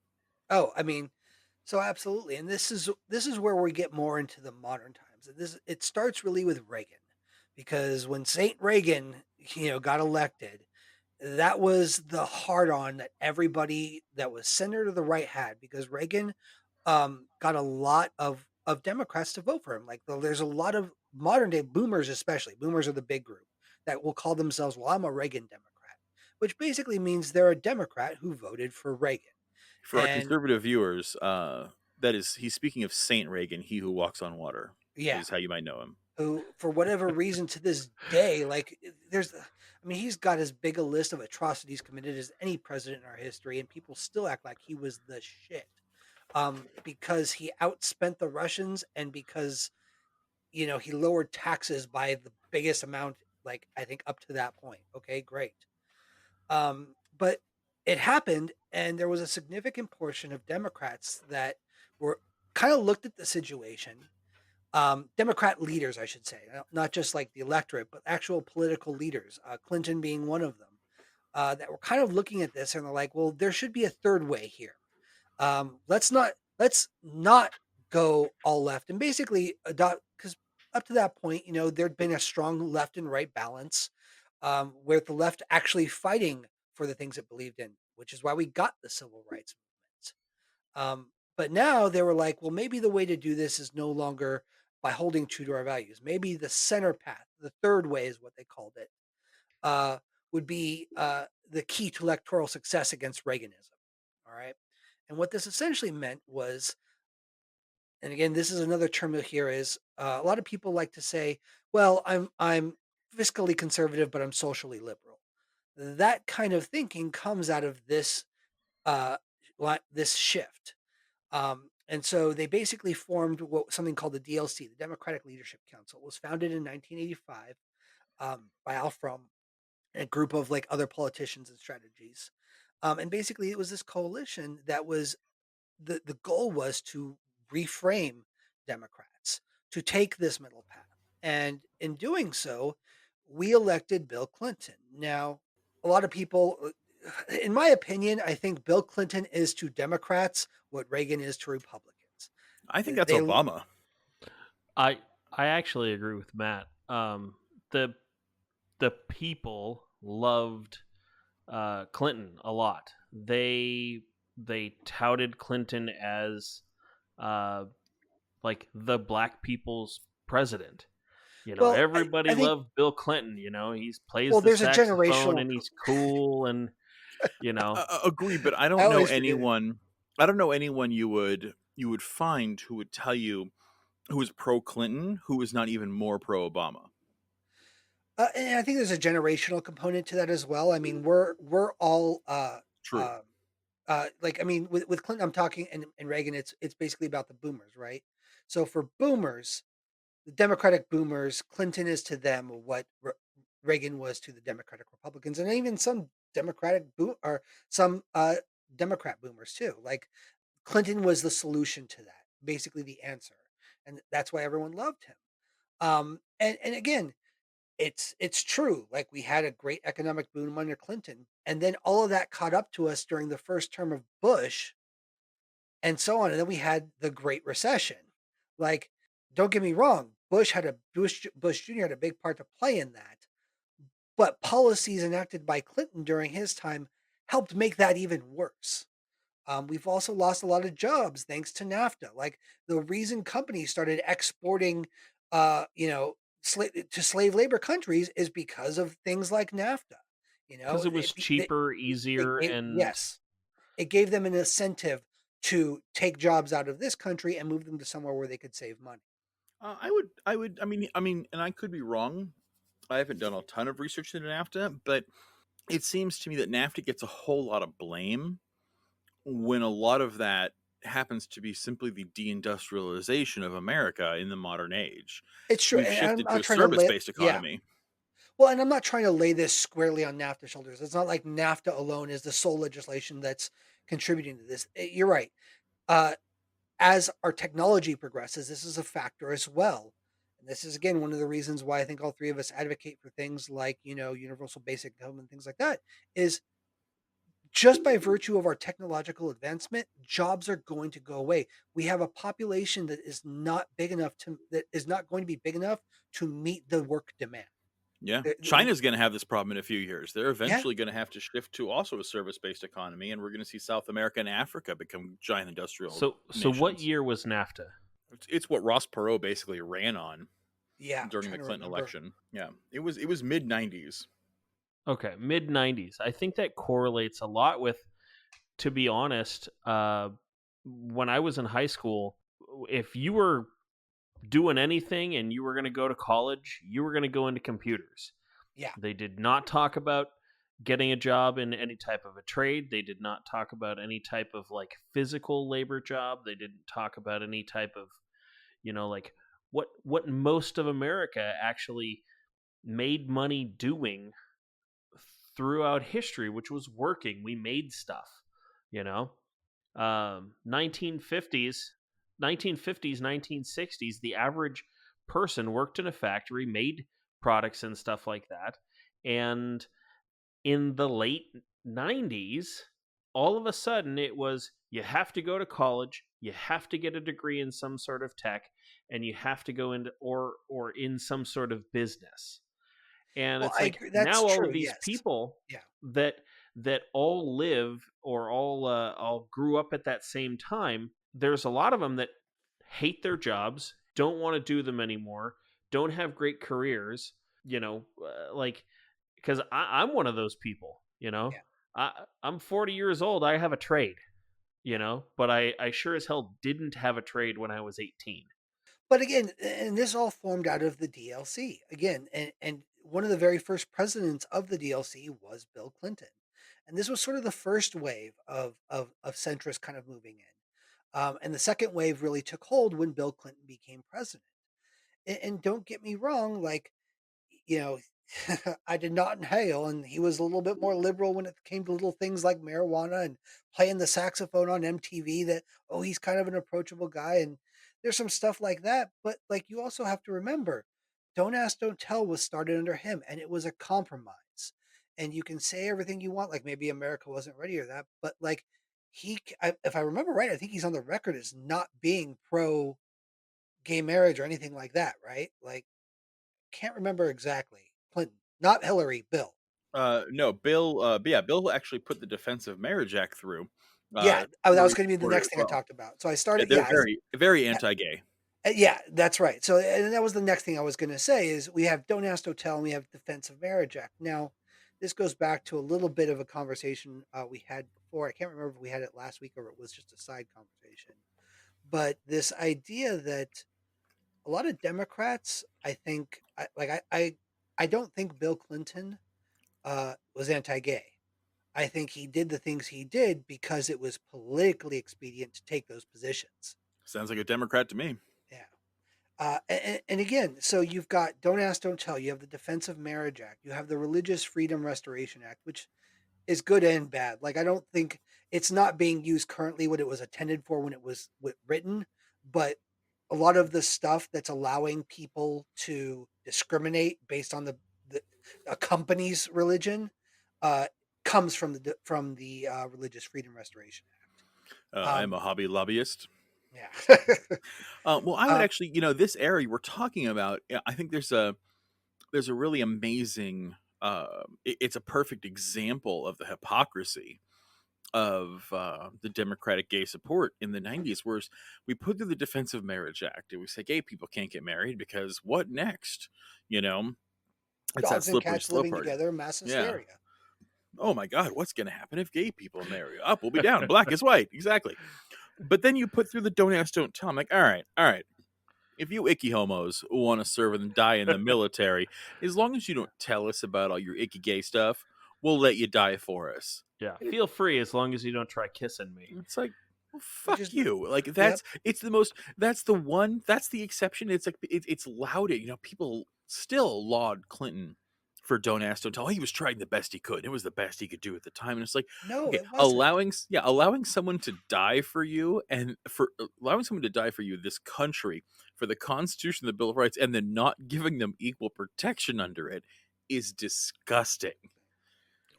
Oh, I mean, so absolutely, and this is where we get more into the modern times. It starts really with Reagan, because when Saint Reagan, got elected, that was the hard on that everybody that was center to the right had, because Reagan got a lot of Democrats to vote for him. Like, there's a lot of modern day boomers, especially boomers are the big group that will call themselves, well, I'm a Reagan Democrat, which basically means they're a Democrat who voted for Reagan. For our And conservative viewers, that is, he's speaking of Saint Reagan, he who walks on water, yeah, is how you might know him. who, for whatever reason to this day, like, I mean, he's got as big a list of atrocities committed as any president in our history, and people still act like he was the shit. Because he outspent the Russians, and because he lowered taxes by the biggest amount, like, I think up to that point. Okay, great. But it happened, and there was a significant portion of Democrats that were kind of looked at the situation. Democrat leaders, I should say, not just like the electorate, but actual political leaders, Clinton being one of them, that were kind of looking at this and they're like, well, there should be a third way here. Let's not go all left and basically adopt, because up to that point, there'd been a strong left and right balance, with the left actually fighting for the things it believed in, which is why we got the civil rights movement. But now they were like, well, maybe the way to do this is no longer by holding true to our values. Maybe the center path, the third way is what they called it, uh, would be the key to electoral success against Reaganism. All right. And what this essentially meant was, and again, this is another term you'll hear, is a lot of people like to say, well, I'm fiscally conservative, but I'm socially liberal. That kind of thinking comes out of uh, this shift. And so they basically formed something called the DLC, the Democratic Leadership Council. It was founded in 1985 by Al Frum and a group of like other politicians and strategies. And basically, it was this coalition that was the goal was to reframe Democrats, to take this middle path. And in doing so, we elected Bill Clinton. Now, a lot of people, in my opinion, I think Bill Clinton is to Democrats what Reagan is to Republicans. I think that's They, Obama. I I actually agree with Matt. The the people loved Clinton a lot. They they touted Clinton as uh, like the black people's president. Well, Everybody I think, loved Bill Clinton. He plays well, the there's a saxophone generational. and he's cool and you know Agree, but I I don't know always forget it. anyone. I don't know anyone you would find who would tell you who is pro Clinton who is not even more pro Obama. And I think there's a generational component to that as well. I mean, we're all True. uh, like, I mean, with Clinton, I'm talking, and Reagan, it's basically about the boomers, right? So for boomers, the Democratic boomers, Clinton is to them what Reagan was to the Democratic Republicans, and even some some Democrat boomers too. Like Clinton was the solution to that, basically the answer, and that's why everyone loved him. And again, it's true. Like we had a great economic boom under Clinton, and then all of that caught up to us during the first term of Bush, and so on. And then we had the Great Recession. Like, don't get me wrong, Bush Jr. had a big part to play in that, but policies enacted by Clinton during his time helped make that even worse. We've also lost a lot of jobs thanks to NAFTA. Like the reason companies started exporting, you know, to slave labor countries is because of things like NAFTA. You know, because it was cheaper, easier, and yes, it gave them an incentive to take jobs out of this country and move them to somewhere where they could save money. I mean, and I could be wrong. I haven't done a ton of research into NAFTA, but it seems to me that NAFTA gets a whole lot of blame when a lot of that happens to be simply the deindustrialization of America in the modern age. It's true, We've and I'm shifted to not a trying to service lay, based yeah. economy. Well, and I'm not trying to lay this squarely on NAFTA shoulders. It's not like NAFTA alone is the sole legislation that's contributing to this. You're right. Uh, as our technology progresses, this is a factor as well. And this is again one of the reasons why I think all three of us advocate for things like, universal basic income and things like that, is just by virtue of our technological advancement, jobs are going to go away. We have a population that is not going to be big enough to meet the work demand. Yeah. The- the- China's going to have this problem in a few years. They're yeah, eventually going to have to shift to also a service based economy, and we're going to see South America and Africa become giant industrial so what nations. year was NAFTA? It's what Ross Perot basically ran on yeah. I'm during the trying to Clinton remember. election. Yeah. It was mid 90s. Okay, mid 90s. I think that correlates a lot with, to be honest, when I was in high school, if you were doing anything and you were going to go to college, you were going to go into computers. Yeah. They did not talk about getting a job in any type of a trade. They did not talk about any type of like physical labor job. They didn't talk about any type of, like what most of America actually made money doing throughout history, which was working. We made stuff, you know. 1950s, 1960s, the average person worked in a factory, made products and stuff like that. And in the late 90s, all of a sudden it was you have to go to college, you have to get a degree in some sort of tech, and you have to go into or in some sort of business. And Well, it's I like agree. That's now all true. of these Yes. people Yeah. that all live or all grew up at that same time, there's a lot of them that hate their jobs, don't want to do them anymore, don't have great careers, like, because I'm one of those people. Yeah. I'm 40 years old, I have a trade, but I sure as hell didn't have a trade when I was 18. But again, and this all formed out of the DLC again, and one of the very first presidents of the DLC was Bill Clinton, and this was sort of the first wave of centrist kind of moving in, and the second wave really took hold when Bill Clinton became president. And don't get me wrong, like, you know, I did not inhale, and he was a little bit more liberal when it came to little things like marijuana and playing the saxophone on MTV. That, oh, he's kind of an approachable guy, and there's some stuff like that. But like, you also have to remember, "Don't Ask, Don't Tell" was started under him, and it was a compromise. And you can say everything you want, like maybe America wasn't ready or that, but like if I remember right, I think he's on the record as not being pro gay marriage or anything like that, right? Like, can't remember exactly. Clinton, not Hillary, Bill. No, Bill. But yeah, Bill actually put the Defense of Marriage Act through, Yeah, that was Stories going to be the support it next as thing I well. talked about. So I Yeah, started, they're yeah, very yeah, anti-gay. yeah, that's right. So, and that was the next thing I was going to say is we have Don't Ask, Don't Tell, and we have Defense of Marriage Act. Now, this goes back to a little bit of a conversation we had before. I can't remember if we had it last week or it was just a side conversation. But this idea that a lot of Democrats, I think, I don't think Bill Clinton was anti-gay. I think he did the things he did because it was politically expedient to take those positions. Sounds like a Democrat to me. Yeah. And again, so you've got Don't Ask, Don't Tell. You have the Defense of Marriage Act. You have the Religious Freedom Restoration Act, which is good and bad. Like I don't think it's not being used currently what it was intended for when it was written, but a lot of the stuff that's allowing people to discriminate based on the a company's religion uh, comes from the Religious Freedom Restoration Act. I am a hobby lobbyist. Yeah. Well, I would uh, actually, this area we're talking about, I think there's a really amazing. It's a perfect example of the hypocrisy of the Democratic gay support in the 90s, whereas we put through the Defense of Marriage Act and we say gay people can't get married because what next? You know, it's that Dogs and slippery cats slope living part. together, mass Yeah. hysteria. Oh my God, what's going to happen if gay people marry? Up, we'll be down. Black is white. Exactly. But then you put through the Don't Ask, Don't Tell. I'm like, all right. If you icky homos want to serve and die in the military, as long as you don't tell us about all your icky gay stuff, we'll let you die for us. Yeah, feel free as long as you don't try kissing me. It's like, well, Which fuck is you. Like yep. that's the exception. It's like it's lauded. People still laud Clinton for Don't Ask, Don't Tell. He was trying the best he could. It was the best he could do at the time. And it's like, No, okay, it wasn't. allowing someone to die for you and for allowing someone to die for you, this country, for the Constitution, the Bill of Rights, and then not giving them equal protection under it is disgusting.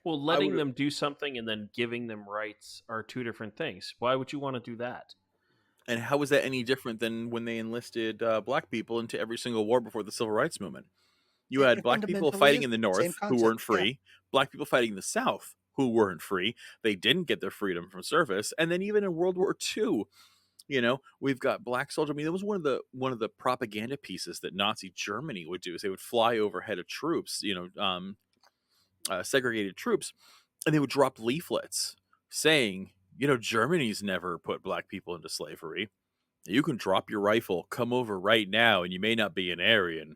Well, I letting would them do something and then giving them rights are two different things. Why would you want to do that? And how was that any different than when they enlisted black people into every single war before the Civil Rights movement? You had It black people fundamentally fighting is in the the same North who concept. weren't Yeah. free, black people fighting in the South who weren't free. They didn't get their freedom from service. And then even in World War II, we've got black soldiers. I mean, that was one of the propaganda pieces that Nazi Germany would do is they would fly overhead of troops, segregated troops, and they would drop leaflets saying, Germany's never put black people into slavery. You can drop your rifle, come over right now, and you may not be an Aryan,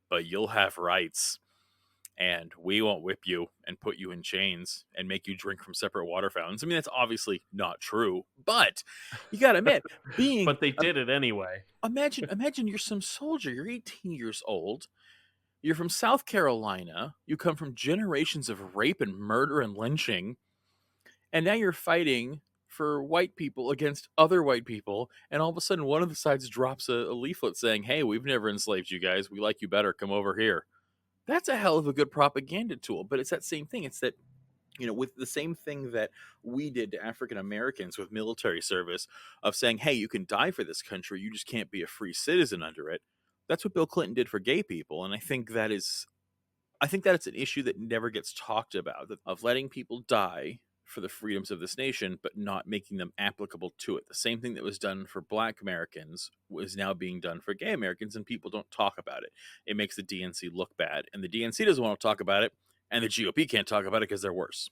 but you'll have rights. And we won't whip you and put you in chains and make you drink from separate water fountains. I mean, that's obviously not true, but you got to admit, being But they did it anyway. imagine you're some soldier, you're 18 years old, you're from South Carolina, you come from generations of rape and murder and lynching, and now you're fighting for white people against other white people, and all of a sudden one of the sides drops a leaflet saying, hey, we've never enslaved you guys, we like you better, come over here. That's a hell of a good propaganda tool, but it's that same thing. It's that, with the same thing that we did to African Americans with military service of saying, hey, you can die for this country, you just can't be a free citizen under it. That's what Bill Clinton did for gay people. And I think that it's an issue that never gets talked about, of letting people die for the freedoms of this nation, but not making them applicable to it. The same thing that was done for black Americans was now being done for gay Americans, and people don't talk about it. It makes the DNC look bad, and the DNC doesn't want to talk about it, and the GOP can't talk about it because they're worse.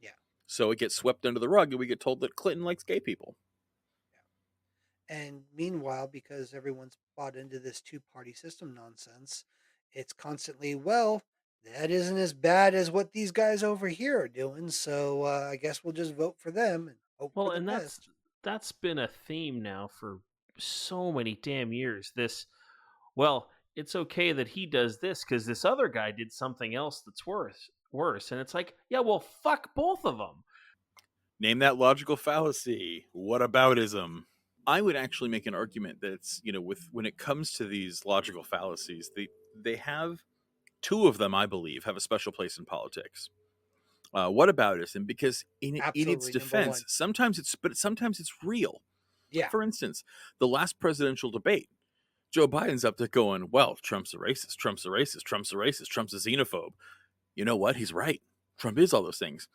Yeah. So it gets swept under the rug, and we get told that Clinton likes gay people. Yeah. And meanwhile, because everyone's bought into this two-party system nonsense, it's constantly, well, that isn't as bad as what these guys over here are doing. So I guess we'll just vote for them and hope for Well, the and that's best. that's been a theme now for so many damn years. This, well, it's okay that he does this because this other guy did something else that's worse. And it's like, yeah, well, fuck both of them. Name that logical fallacy. Whataboutism. I would actually make an argument that it's, with when it comes to these logical fallacies, they have two of them, I believe, have a special place in politics. Whataboutism, because in its Absolutely, number defense, one. sometimes it's real. Like Yeah. for instance, the last presidential debate, Joe Biden's up there going, "Well, Trump's a racist. Trump's a racist. Trump's a racist. Trump's a xenophobe." You know what? He's right. Trump is all those things.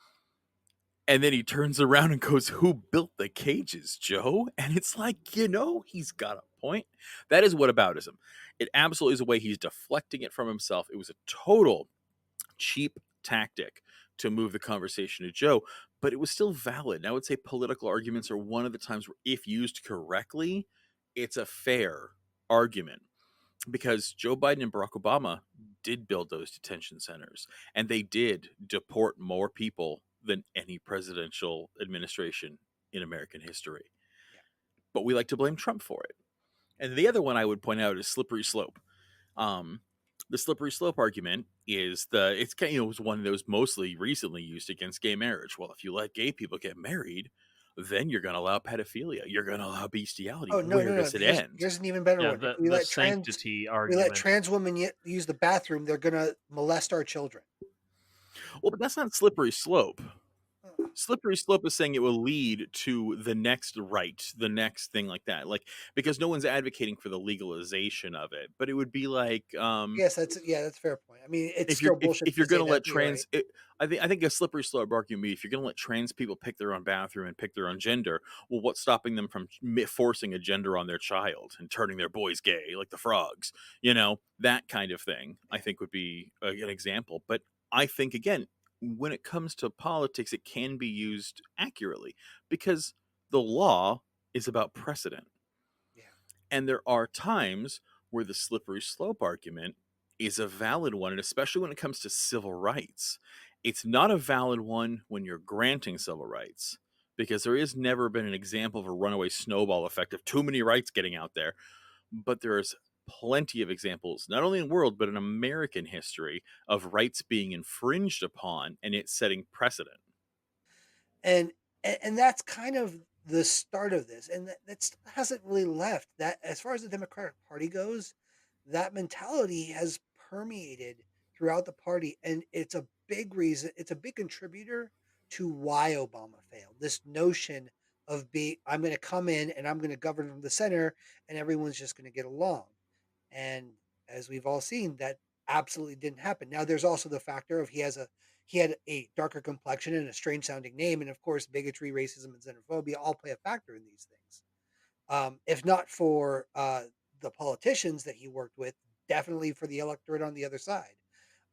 And then he turns around and goes, "Who built the cages, Joe?" And it's like, he's got a point. That is whataboutism. It absolutely is a way he's deflecting it from himself. It was a total cheap tactic to move the conversation to Joe, but it was still valid. And I would say political arguments are one of the times where, if used correctly, it's a fair argument, because Joe Biden and Barack Obama did build those detention centers, and they did deport more people than any presidential administration in American history. Yeah. But we like to blame Trump for it. And the other one I would point out is slippery slope. Um, the slippery slope argument is it's kind of, it was one of those mostly recently used against gay marriage. Well, if you let gay people get married, then you're going to allow pedophilia. You're going to allow bestiality. Oh, no, Where no, no. does it end? Here's an even better Yeah, one. If the sanctity we let argument. trans women use the bathroom, they're gonna molest our children. Well, but that's not slippery slope. Uh, Slippery slope is saying it will lead to the next right, the next thing like that. Like, because no one's advocating for the legalization of it, but it would be like, Yes, that's a fair point. I mean, it's if you're still bullshit if to you're say going to that. let You're right. I think a slippery slope argument would be, if you're going to let trans people pick their own bathroom and pick their own gender, well, what's stopping them from forcing a gender on their child and turning their boys gay like the frogs? That kind of thing, I Yeah. think, would be an example. But I think, again, when it comes to politics, it can be used accurately, because the law is about precedent. Yeah. And there are times where the slippery slope argument is a valid one, and especially when it comes to civil rights. It's not a valid one when you're granting civil rights, because there has never been an example of a runaway snowball effect of too many rights getting out there. But there's plenty of examples, not only in world, but in American history, of rights being infringed upon and it setting precedent. and and that's kind of the start of this, and that hasn't really left. That, as far as the Democratic Party goes, that mentality has permeated throughout the party, and it's a big reason. It's a big contributor to why Obama failed. This notion of being, I'm going to come in and I'm going to govern from the center, and everyone's just going to get along. And as we've all seen, that absolutely didn't happen. Now, there's also the factor of he had a darker complexion and a strange sounding name, and of course, bigotry, racism, and xenophobia all play a factor in these things. If not for the politicians that he worked with, definitely for the electorate on the other side,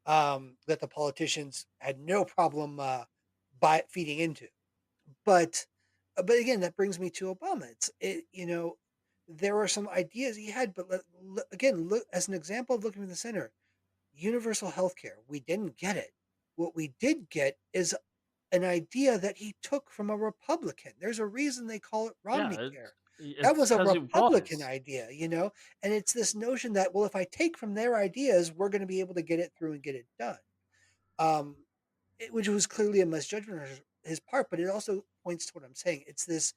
that the politicians had no problem by feeding into. But again, that brings me to Obama. There were some ideas he had, but again, look as an example of looking in the center. Universal health care, we didn't get it. What we did get is an idea that he took from a Republican. There's a reason they call it Yeah, Romney care. That it's was a because it Republican was. idea, and it's this notion that, well, if I take from their ideas, we're going to be able to get it through and get it done. Um, which was clearly a misjudgment on his part, but it also points to what I'm saying. It's this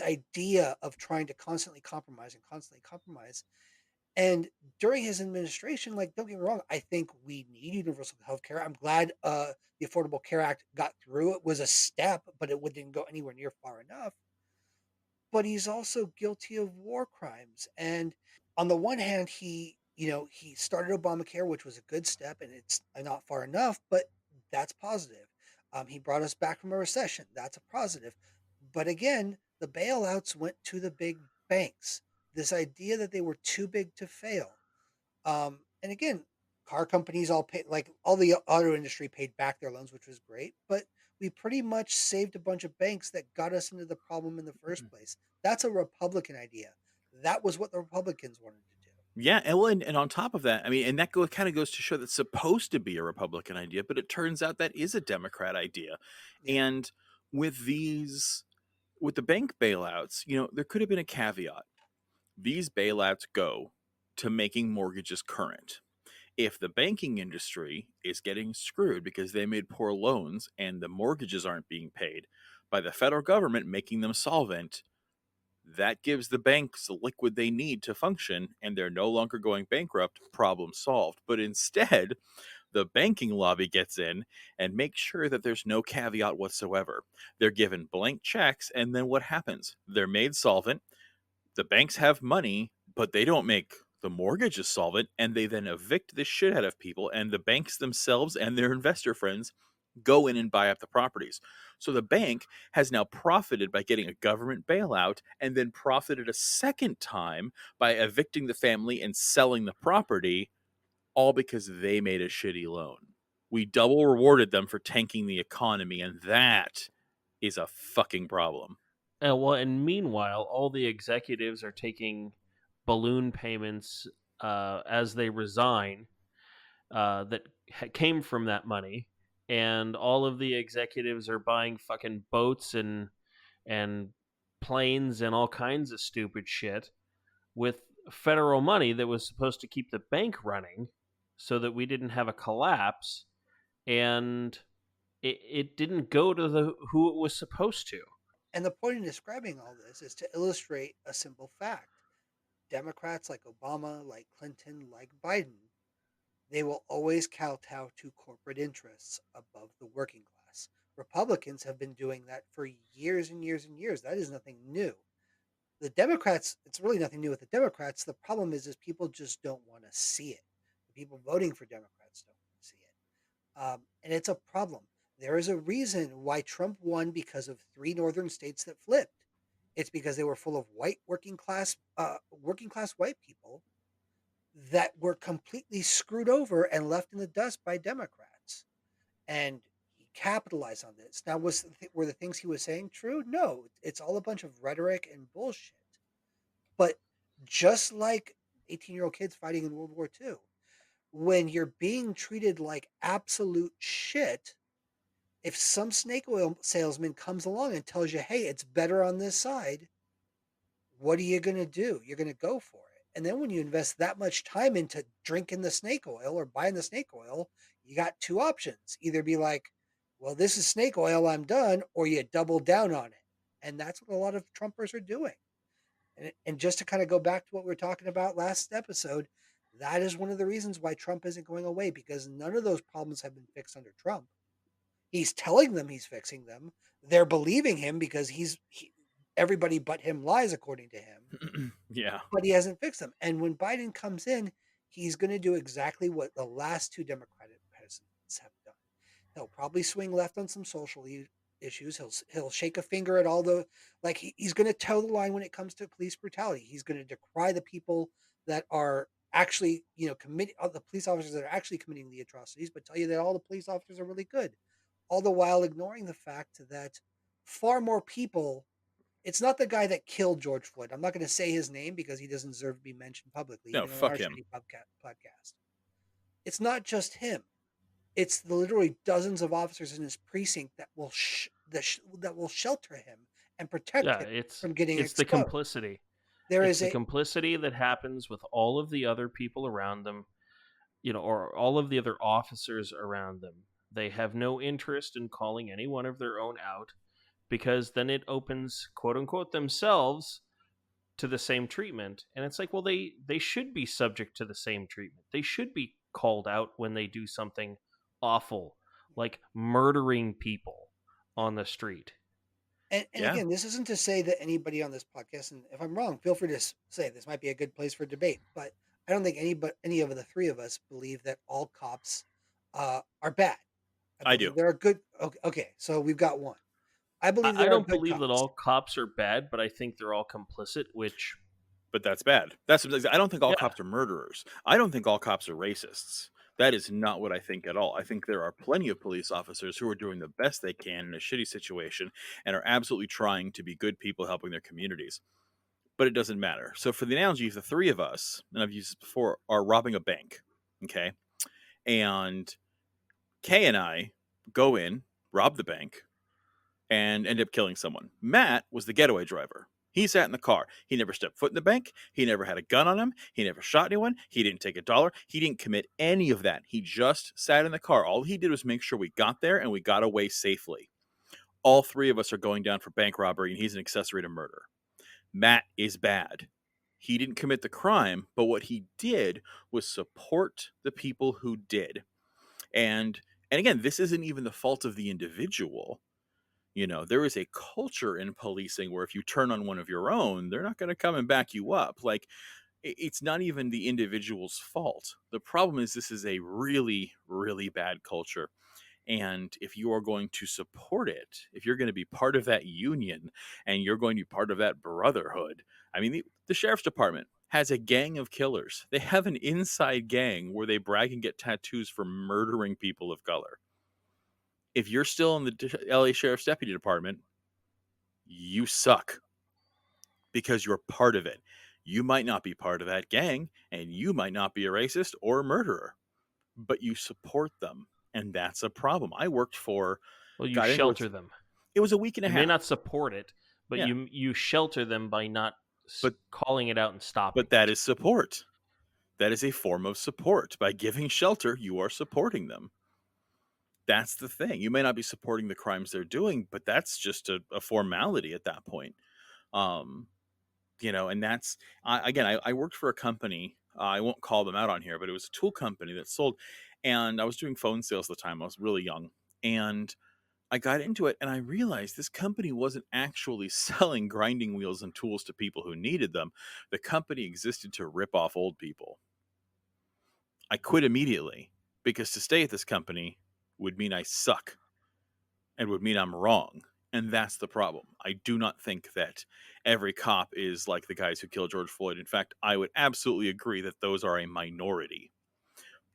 idea of trying to constantly compromise and constantly compromise. And during his administration, like, don't get me wrong, I think we need universal health care. I'm glad the Affordable Care Act got through. It was a step, but it didn't go anywhere near far enough. But he's also guilty of war crimes. And on the one hand, he started Obamacare, which was a good step, and it's not far enough, but that's positive. He brought us back from a recession. That's a positive. But again, the bailouts went to the big banks. This idea that they were too big to fail. And again, car companies all paid, like all the auto industry paid back their loans, which was great. But we pretty much saved a bunch of banks that got us into the problem in the first place. That's a Republican idea. That was what the Republicans wanted to do. Yeah, and on top of that, I mean, and that kind of goes to show that's supposed to be a Republican idea, but it turns out that is a Democrat idea. Yeah. And with the bank bailouts, there could have been a caveat. These bailouts go to making mortgages current. If the banking industry is getting screwed because they made poor loans and the mortgages aren't being paid by the federal government, making them solvent, that gives the banks the liquid they need to function, and they're no longer going bankrupt. Problem solved. But instead, the banking lobby gets in and makes sure that there's no caveat whatsoever. They're given blank checks, and then what happens? They're made solvent. The banks have money, but they don't make the mortgages solvent, and they then evict the shit out of people, and the banks themselves and their investor friends go in and buy up the properties. So the bank has now profited by getting a government bailout and then profited a second time by evicting the family and selling the property, all because they made a shitty loan. We double rewarded them for tanking the economy, and that is a fucking problem. Well, and meanwhile, all the executives are taking balloon payments as they resign that came from that money, and all of the executives are buying fucking boats and planes and all kinds of stupid shit with federal money that was supposed to keep the bank running so that we didn't have a collapse, and it didn't go to the who it was supposed to. And the point in describing all this is to illustrate a simple fact. Democrats like Obama, like Clinton, like Biden, they will always kowtow to corporate interests above the working class. Republicans have been doing that for years and years and years. That is nothing new. The Democrats, it's really nothing new with the Democrats. The problem is people just don't want to see it. The people voting for Democrats don't want to see it. And it's a problem. There is a reason why Trump won because of 3 northern states that flipped. It's because they were full of white working class white people that were completely screwed over and left in the dust by Democrats. And he capitalized on this. Now, were the things he was saying true? No, it's all a bunch of rhetoric and bullshit. But just like 18-year-old kids fighting in World War II, when you're being treated like absolute shit, if some snake oil salesman comes along and tells you, hey, it's better on this side, what are you going to do? You're going to go for it. And then when you invest that much time into drinking the snake oil or buying the snake oil, you got 2 options. Either be like, well, this is snake oil, I'm done, or you double down on it. And that's what a lot of Trumpers are doing. And just to kind of go back to what we were talking about last episode, that is one of the reasons why Trump isn't going away, because none of those problems have been fixed under Trump. He's telling them he's fixing them. They're believing him because everybody but him lies according to him, Yeah. but he hasn't fixed them. And when Biden comes in, he's going to do exactly what the last 2 Democratic presidents have done. He'll probably swing left on some social issues. He'll shake a finger at all the he's going to toe the line when it comes to police brutality. He's going to decry the people that are actually committing the police officers that are actually committing the atrocities, but tell you that all the police officers are really good, all the while ignoring the fact that far more people. It's not the guy that killed George Floyd. I'm not going to say his name because he doesn't deserve to be mentioned publicly, No, even on fuck our him. shitty podcast. It's not just him. It's the literally dozens of officers in his precinct that will that will shelter him and protect Yeah, him it's from getting it's the exposed. complicity. There It's is the a complicity that happens with all of the other people around them, or all of the other officers around them. They have no interest in calling any one of their own out because then it opens, quote unquote, themselves to the same treatment. And it's like, well, they should be subject to the same treatment. They should be called out when they do something awful, like murdering people on the street. and Yeah. again, this isn't to say that anybody on this podcast, and if I'm wrong, feel free to say this might be a good place for debate. But I don't think any of the three of us believe that all cops are bad. I I believe do. there are good. Okay, so we've got one. I believe I there are don't good believe that cops. all cops are bad, but I think they're all complicit, which, But that's bad. I don't think all yeah, cops are murderers. I don't think all cops are racists. That is not what I think at all. I think there are plenty of police officers who are doing the best they can in a shitty situation and are absolutely trying to be good people helping their communities. But it doesn't matter. So, for the analogy, if the three of us, and I've used this before, are robbing a bank, okay, and Kay and I go in, rob the bank, and end up killing someone. Matt was the getaway driver. He sat in the car. He never stepped foot in the bank. He never had a gun on him. He never shot anyone. He didn't take a dollar. He didn't commit any of that. He just sat in the car. All he did was make sure we got there and we got away safely. All three of us are going down for bank robbery, and he's an accessory to murder. Matt is bad. He didn't commit the crime, but what he did was support the people who did. And again, this isn't even the fault of the individual. There is a culture in policing where if you turn on one of your own, they're not going to come and back you up. Like, it's not even the individual's fault. The problem is this is a really, really bad culture. And if you are going to support it, if you're going to be part of that union and you're going to be part of that brotherhood, I mean, the sheriff's department has a gang of killers. They have an inside gang where they brag and get tattoos for murdering people of color. If you're still in the LA Sheriff's Deputy Department, you suck because you're part of it. You might not be part of that gang and you might not be a racist or a murderer, but you support them. And that's a problem. I worked for, Well, you God, I think shelter them. it was a week and a You may half. not support it, but Yeah. you shelter them by not But calling it out and stopping that it. is support. That is a form of support. By giving shelter, you are supporting them. That's the thing. You may not be supporting the crimes they're doing, but that's just a formality at that point. Um, and that's I worked for a company. I won't call them out on here, but it was a tool company that sold, and I was doing phone sales at the time. I was really young, and I got into it, and I realized this company wasn't actually selling grinding wheels and tools to people who needed them. The company existed to rip off old people. I quit immediately because to stay at this company would mean I suck and would mean I'm wrong. And that's the problem. I do not think that every cop is like the guys who killed George Floyd. In fact, I would absolutely agree that those are a minority.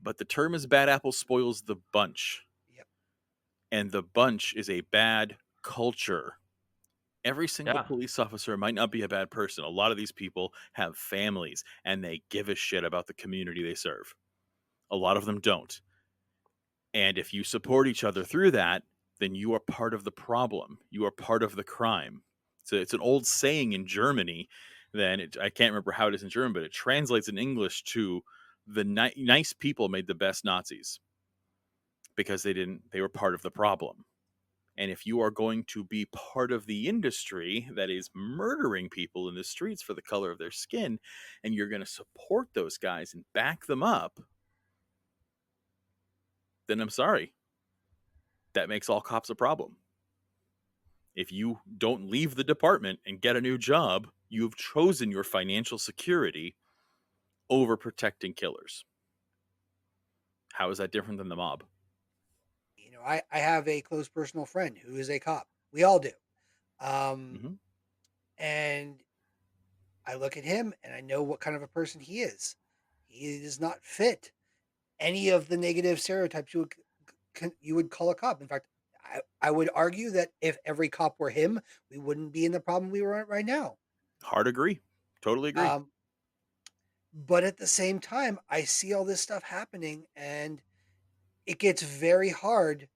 But the term is bad apple spoils the bunch. Yep. And the bunch is a bad culture. Every single Yeah. police officer might not be a bad person. A lot of these people have families and they give a shit about the community they serve. A lot of them don't. And if you support each other through that, then you are part of the problem. You are part of the crime. So it's an old saying in Germany. I can't remember how it is in German, but it translates in English to the nice people made the best Nazis because they were part of the problem. And if you are going to be part of the industry that is murdering people in the streets for the color of their skin, and you're going to support those guys and back them up, then I'm sorry. That makes all cops a problem. If you don't leave the department and get a new job, you've chosen your financial security over protecting killers. How is that different than the mob? I have a close personal friend who is a cop. We all do. Um, Mm-hmm. and I look at him and I know what kind of a person he is. He does not fit any of the negative stereotypes you would call a cop. In fact, I would argue that if every cop were him, we wouldn't be in the problem we were at right now. Hard agree. Totally agree. Um, but at the same time, I see all this stuff happening, and it gets very hard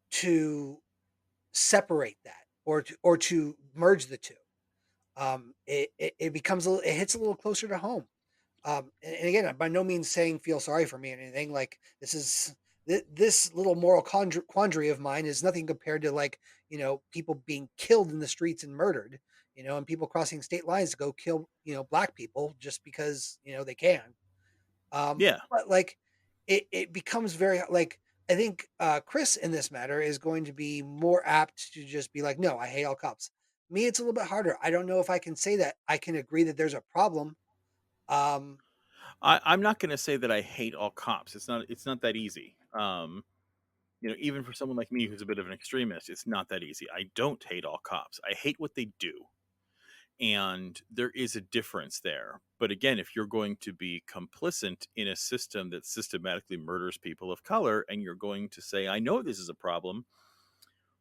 to separate that or to merge the two. It becomes it hits a little closer to home. And again, I'm by no means saying feel sorry for me or anything. Like this little moral quandary of mine is nothing compared to like people being killed in the streets and murdered, and people crossing state lines to go kill black people just because they can. Yeah. But like it becomes very like I think Chris in this matter is going to be more apt to just be like, no, I hate all cops. Me, it's a little bit harder. I don't know if I can say that. I can agree that there's a problem. Um, I'm not going to say that I hate all cops. It's not that easy. Even for someone like me who's a bit of an extremist, it's not that easy. I don't hate all cops. I hate what they do. And there is a difference there. But again, if you're going to be complicit in a system that systematically murders people of color, and you're going to say, I know this is a problem,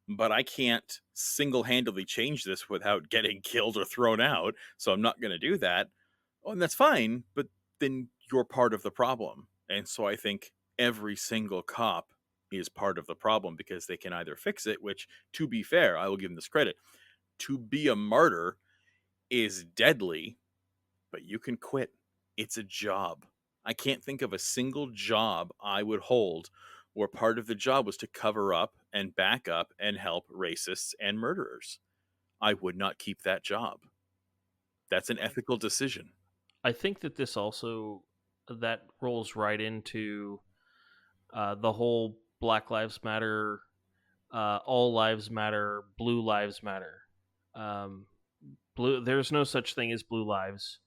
but I can't single handedly change this without getting killed or thrown out, so I'm not going to do that. Oh, and that's fine, but then you're part of the problem. And so I think every single cop is part of the problem because they can either fix it, which, to be fair, I will give them this credit. To be a martyr is deadly, but you can quit. It's a job. I can't think of a single job I would hold where part of the job was to cover up and back up and help racists and murderers. I would not keep that job. That's an ethical decision. I think that this also that rolls right into the whole Black Lives Matter, All Lives Matter, Blue Lives Matter. Um, blue. There's no such thing as blue lives.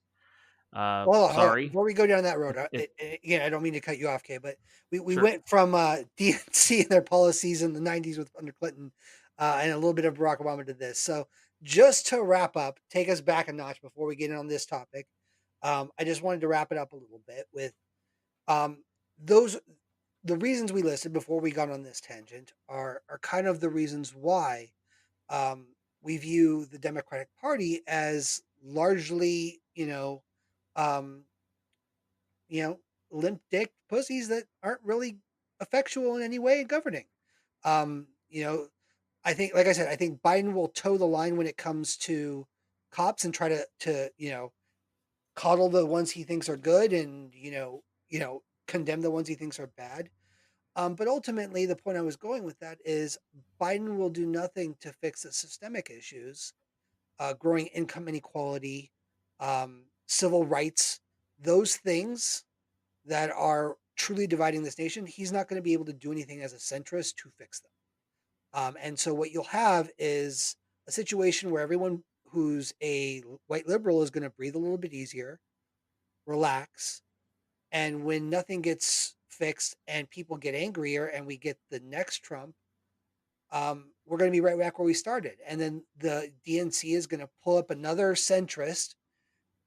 Well, hold on. Sorry. Before we go down that road, again, I don't mean to cut you off, Kay, but we Sure. went from DNC and their policies in the '90s with under Clinton, and a little bit of Barack Obama to this. So, just to wrap up, take us back a notch before we get in on this topic. I just wanted to wrap it up a little bit with um, those the reasons we listed before we got on this tangent are kind of the reasons why we view the Democratic Party as largely, um, you know, limp dick pussies that aren't really effectual in any way in governing. Um, you know, I think, like I said, I think Biden will toe the line when it comes to cops and try to coddle the ones he thinks are good and condemn the ones he thinks are bad. But ultimately, the point I was going with that is Biden will do nothing to fix the systemic issues, growing income inequality, civil rights, those things that are truly dividing this nation. He's not going to be able to do anything as a centrist to fix them. And so what you'll have is a situation where everyone who's a white liberal is going to breathe a little bit easier, relax, and when nothing gets fixed and people get angrier and we get the next Trump, we're going to be right back where we started. And then the DNC is going to pull up another centrist,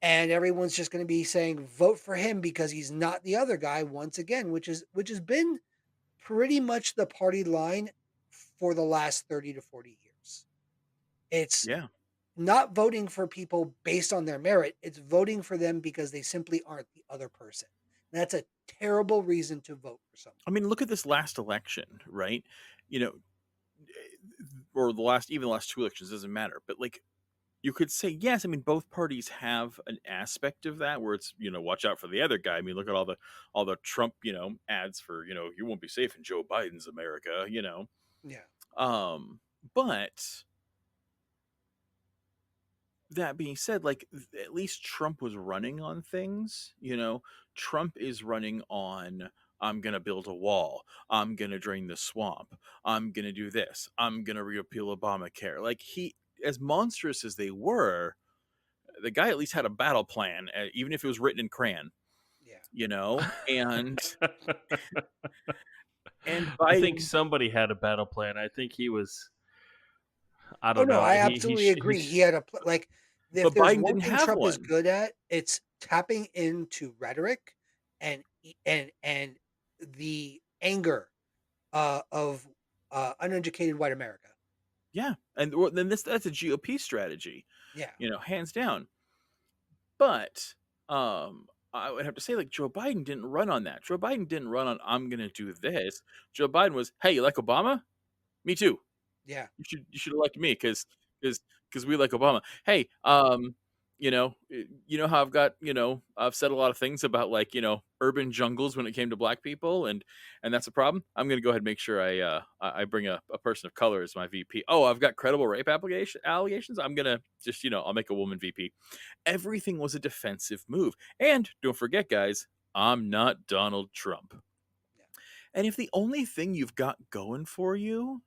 and everyone's just going to be saying vote for him because he's not the other guy once again, which has been pretty much the party line for the last 30 to 40 years. It's Yeah. not voting for people based on their merit, it's voting for them because they simply aren't the other person. And that's a terrible reason to vote for someone. I mean, look at this last election, right? You know, or even the last two elections, doesn't matter. But like, you could say yes. I mean, both parties have an aspect of that where it's, watch out for the other guy. I mean, look at all the Trump, ads for, you won't be safe in Joe Biden's America. Yeah. Um, but that being said, like, at least Trump was running on things. Trump is running on, I'm gonna build a wall, I'm gonna drain the swamp, I'm gonna do this, I'm gonna repeal Obamacare. Like, as monstrous as they were, the guy at least had a battle plan, even if it was written in crayon. Yeah. And I think Biden, somebody had a battle plan. I think he was. I Oh don't no, know. I absolutely agree. He's He had like if but there's Biden one didn't thing have Trump is one. good at, it's tapping into rhetoric and the anger of uneducated white America. Yeah, and then that's a GOP strategy, Yeah. hands down. But I would have to say, like, Joe Biden didn't run on that. Joe Biden didn't run on, I'm going to do this. Joe Biden was, hey, you like Obama? Me too. Yeah. You should elect me because we like Obama. Hey, you know how I've said a lot of things about, like, urban jungles when it came to black people, and that's a problem. I'm gonna go ahead and make sure I bring a person of color as my VP. Oh, I've got credible rape allegations. I'm gonna just I'll make a woman VP. Everything was a defensive move, and don't forget, guys, I'm not Donald Trump. Yeah. And if the only thing you've got going for you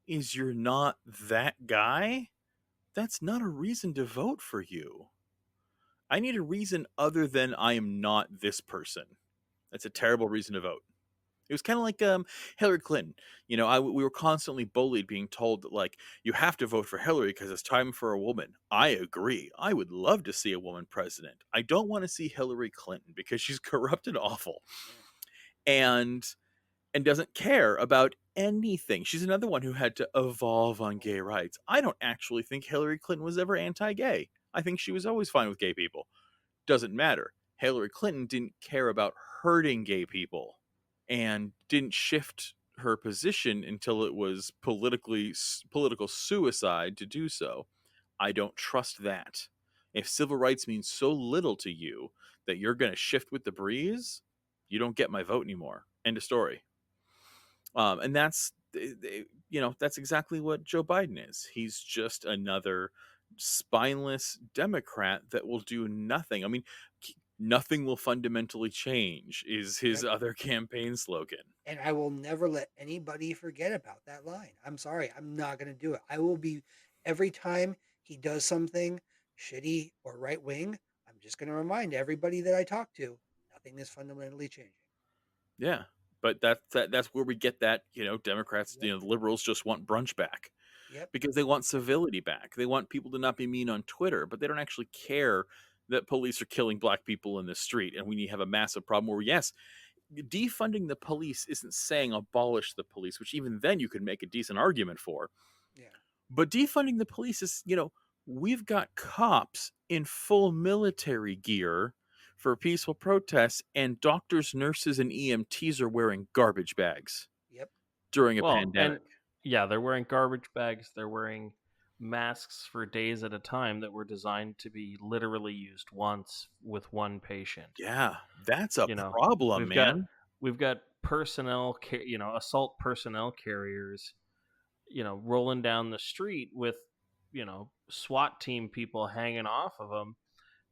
is you're not that guy, that's not a reason to vote for you. I need a reason other than I am not this person. That's a terrible reason to vote. It was kind of like Hillary Clinton. We were constantly bullied, being told that, like, you have to vote for Hillary because it's time for a woman. I agree. I would love to see a woman president. I don't want to see Hillary Clinton because she's corrupt and awful. Yeah. And doesn't care about anything. She's another one who had to evolve on gay rights. I don't actually think Hillary Clinton was ever anti-gay. I think she was always fine with gay people. Doesn't matter. Hillary Clinton didn't care about hurting gay people and didn't shift her position until it was political suicide to do so. I don't trust that. If civil rights means so little to you that you're going to shift with the breeze, you don't get my vote anymore. End of story. And that's exactly what Joe Biden is. He's just another spineless Democrat that will do nothing. I mean, nothing will fundamentally change is his Yep. other campaign slogan. And I will never let anybody forget about that line. I'm sorry. I'm not going to do it. I will be every time he does something shitty or right wing, I'm I'm just going to remind everybody that I talk to, nothing is fundamentally changing. Yeah, but that's where we get that, Democrats, Yep. the liberals just want brunch back Yep. because they want civility back. They want people to not be mean on Twitter, but they don't actually care that police are killing black people in the street. And we have a massive problem where, yes, defunding the police isn't saying abolish the police, which even then you could make a decent argument for. Yeah. But defunding the police is, we've got cops in full military gear for peaceful protests, and doctors, nurses, and EMTs are wearing garbage bags Yep. during a Well, and pandemic. yeah, they're wearing garbage bags. They're wearing masks for days at a time that were designed to be literally used once with one patient. Yeah, that's a You know, problem, we've got man. we've got assault personnel carriers, rolling down the street with, SWAT team people hanging off of them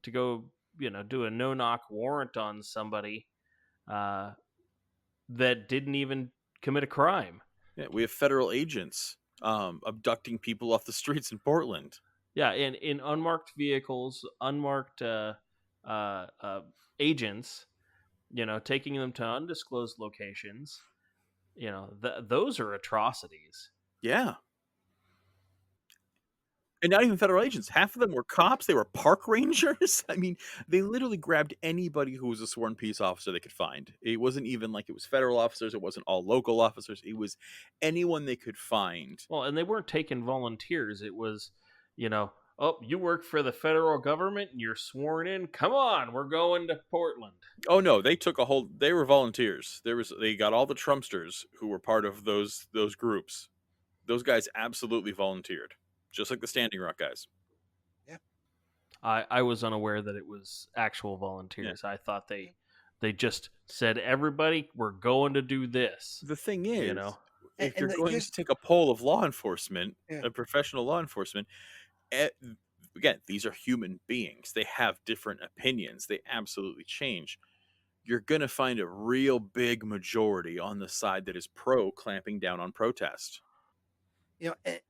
to go, do a no knock warrant on somebody uh, that didn't even commit a crime. Yeah, we have federal agents abducting people off the streets in Portland. Yeah, in unmarked vehicles, unmarked uh, agents, taking them to undisclosed locations. Those are atrocities. Yeah. And not even federal agents. Half of them were cops. They were park rangers. I mean, they literally grabbed anybody who was a sworn peace officer they could find. It wasn't even like it was federal officers. It wasn't all local officers. It was anyone they could find. Well, and they weren't taking volunteers. It was, oh, you work for the federal government and you're sworn in. Come on, we're going to Portland. Oh no, they were volunteers. They got all the Trumpsters who were part of those groups. Those guys absolutely volunteered. Just like the Standing Rock guys. Yeah. I was unaware that it was actual Yeah. volunteers. I thought they just said, everybody, we're going to do this. The thing is, You know, if And you're going here's to take a poll of law enforcement, yeah. professional law enforcement, eh, again, these are human beings. They have different opinions. They absolutely change. You're going to find a real big majority on the side that is pro clamping down on protest.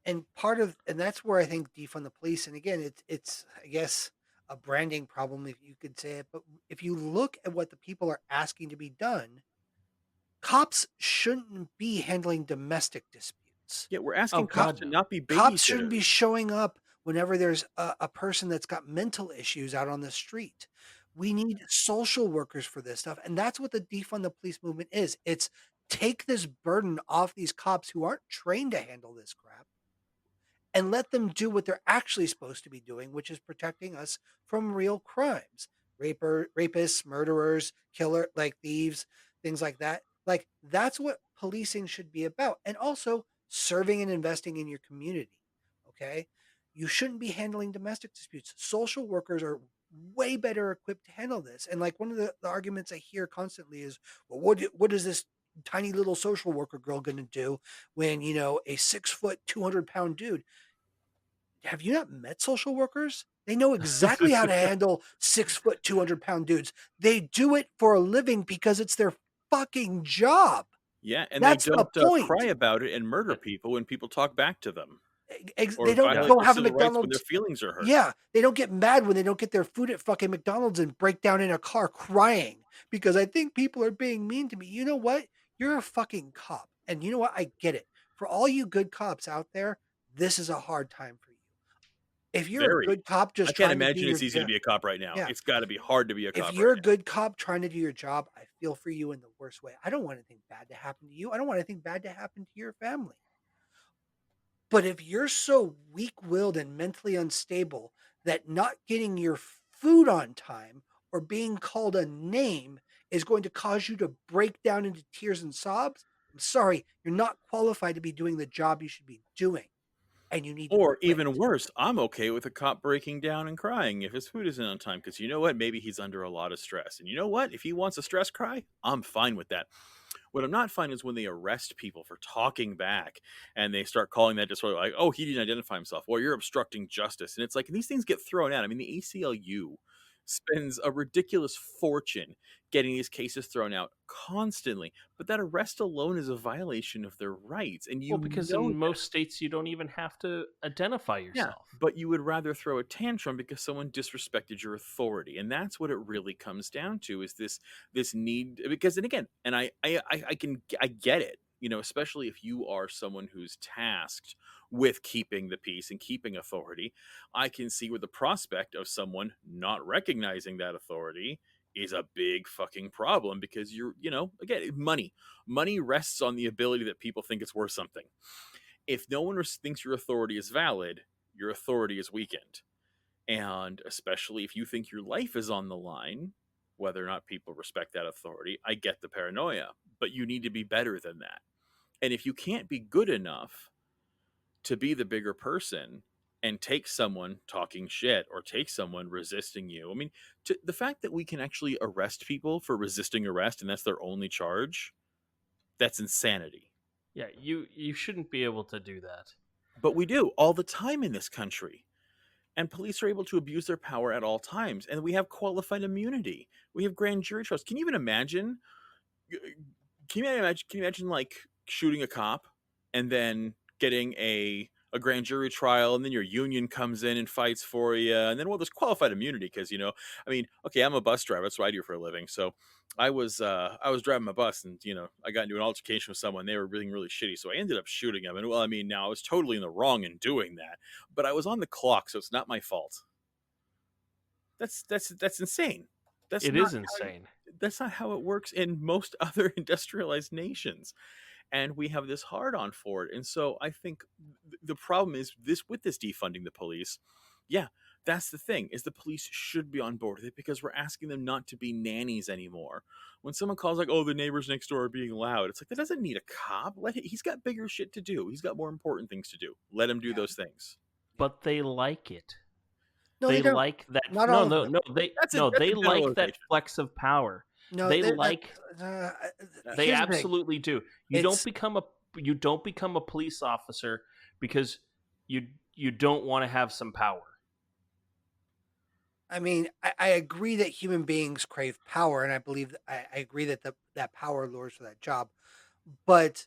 And part of and that's where I think defund the police. And again, it's I guess a branding problem if you could say it. But if you look at what the people are asking to be done, cops shouldn't be handling domestic disputes. Yeah, we're oh asking cops God, to no. not be Cops shouldn't be babysitters. showing up whenever there's a person that's got mental issues out on the street. We need social workers for this stuff. And that's what the defund the police movement is. It's take this burden off these cops who aren't trained to handle this crap and let them do what they're actually supposed to be doing, which is protecting us from real crimes. Rapists, murderers, killer like thieves, things like that. Like that's what policing should be about. And also serving and investing in your community. Okay? You shouldn't be handling domestic disputes. Social workers are way better equipped to handle this. And like one of the arguments I hear constantly is, well, what is this tiny little social worker girl going to do when a 6 foot 200 pound dude? Have you not met social workers? They know exactly how to handle 6 foot 200 pound dudes. They do it for a living because it's their fucking job. Yeah, and they That's the don't cry point. about it and murder people when people talk back to them They or don't Yeah. violate go their have a civil rights when their McDonald's. feelings are hurt. Yeah, they don't get mad when they don't get their food at fucking McDonald's and break down in a car crying because I think people are being mean to me. You know what? You're a fucking cop. And you know what? I get it. For all you good cops out there, this is a hard time for you. If you're a Very. good cop I just can't trying to do imagine your it's easy to be a cop right now. yeah. It's got to be hard to be a If cop you're right a now. good cop trying to do your job, I feel for you in the worst way. I don't want anything bad to happen to you. I don't want anything bad to happen to your family. But if you're so weak-willed and mentally unstable that not getting your food on time or being called a name is going to cause you to break down into tears and sobs, I'm sorry, you're not qualified to be doing the job you should be doing, and you need to Or quit. even worse, I'm okay with a cop breaking down and crying if his food isn't on time because you know what? Maybe he's under a lot of stress. And you know what? If he wants a stress cry, I'm fine with that. What I'm not fine is when they arrest people for talking back and they start calling that disorder like, oh, he didn't identify himself, or you're obstructing justice. And it's like these things get thrown out. I mean, the ACLU spends a ridiculous fortune getting these cases thrown out constantly. But that arrest alone is a violation of their rights, and Well, you because know in that. most states you don't even have to identify Yeah, yourself. but you would rather throw a tantrum because someone disrespected your authority, and that's what it really comes down to, is this need. Because, and again, and I get it, especially if you are someone who's tasked with keeping the peace and keeping authority. I can see where the prospect of someone not recognizing that authority is a big fucking problem, because again, money rests on the ability that people think it's worth something. If no one thinks your authority is valid, your authority is weakened. And especially if you think your life is on the line, whether or not people respect that authority, I get the paranoia, but you need to be better than that. And if you can't be good enough to be the bigger person and take someone talking shit or take someone resisting you, I mean, the fact that we can actually arrest people for resisting arrest and that's their only charge, that's insanity. Yeah, you shouldn't be able to do that. But we do all the time in this country. And police are able to abuse their power at all times. And we have qualified immunity. We have grand jury trials. Can you even imagine? Can you imagine like shooting a cop and then getting a grand jury trial, and then your union comes in and fights for you, and then, well, there's qualified immunity because I mean, okay, I'm a bus driver. That's what I do for a living. So I was driving my bus, and I got into an altercation with someone. They were being really shitty, so I ended up shooting them. And, well, I mean, now I was totally in the wrong in doing that, but I was on the clock, so it's not my fault. That's insane. That's It not is how insane. that's not how it works in most other industrialized nations. And we have this hard on for it. And so I think the problem is this, with this defunding the police. Yeah, that's the thing, is the police should be on board with it, because we're asking them not to be nannies anymore. When someone calls like, oh, the neighbors next door are being loud, it's like, that doesn't need a cop. He's got bigger shit to do. He's got more important things to do. Let him do Yeah, those things. yeah. But they like it. No, they They don't. like that. Not No, all of no, them. no. They no. That's They a like that generalization. flex of power. No, They they're that. like. Uh, They here's the thing. absolutely do. It's. You don't become a police officer because you don't want to have some power. I mean, I agree that human beings crave power, and I believe I agree that that power lures for that job. But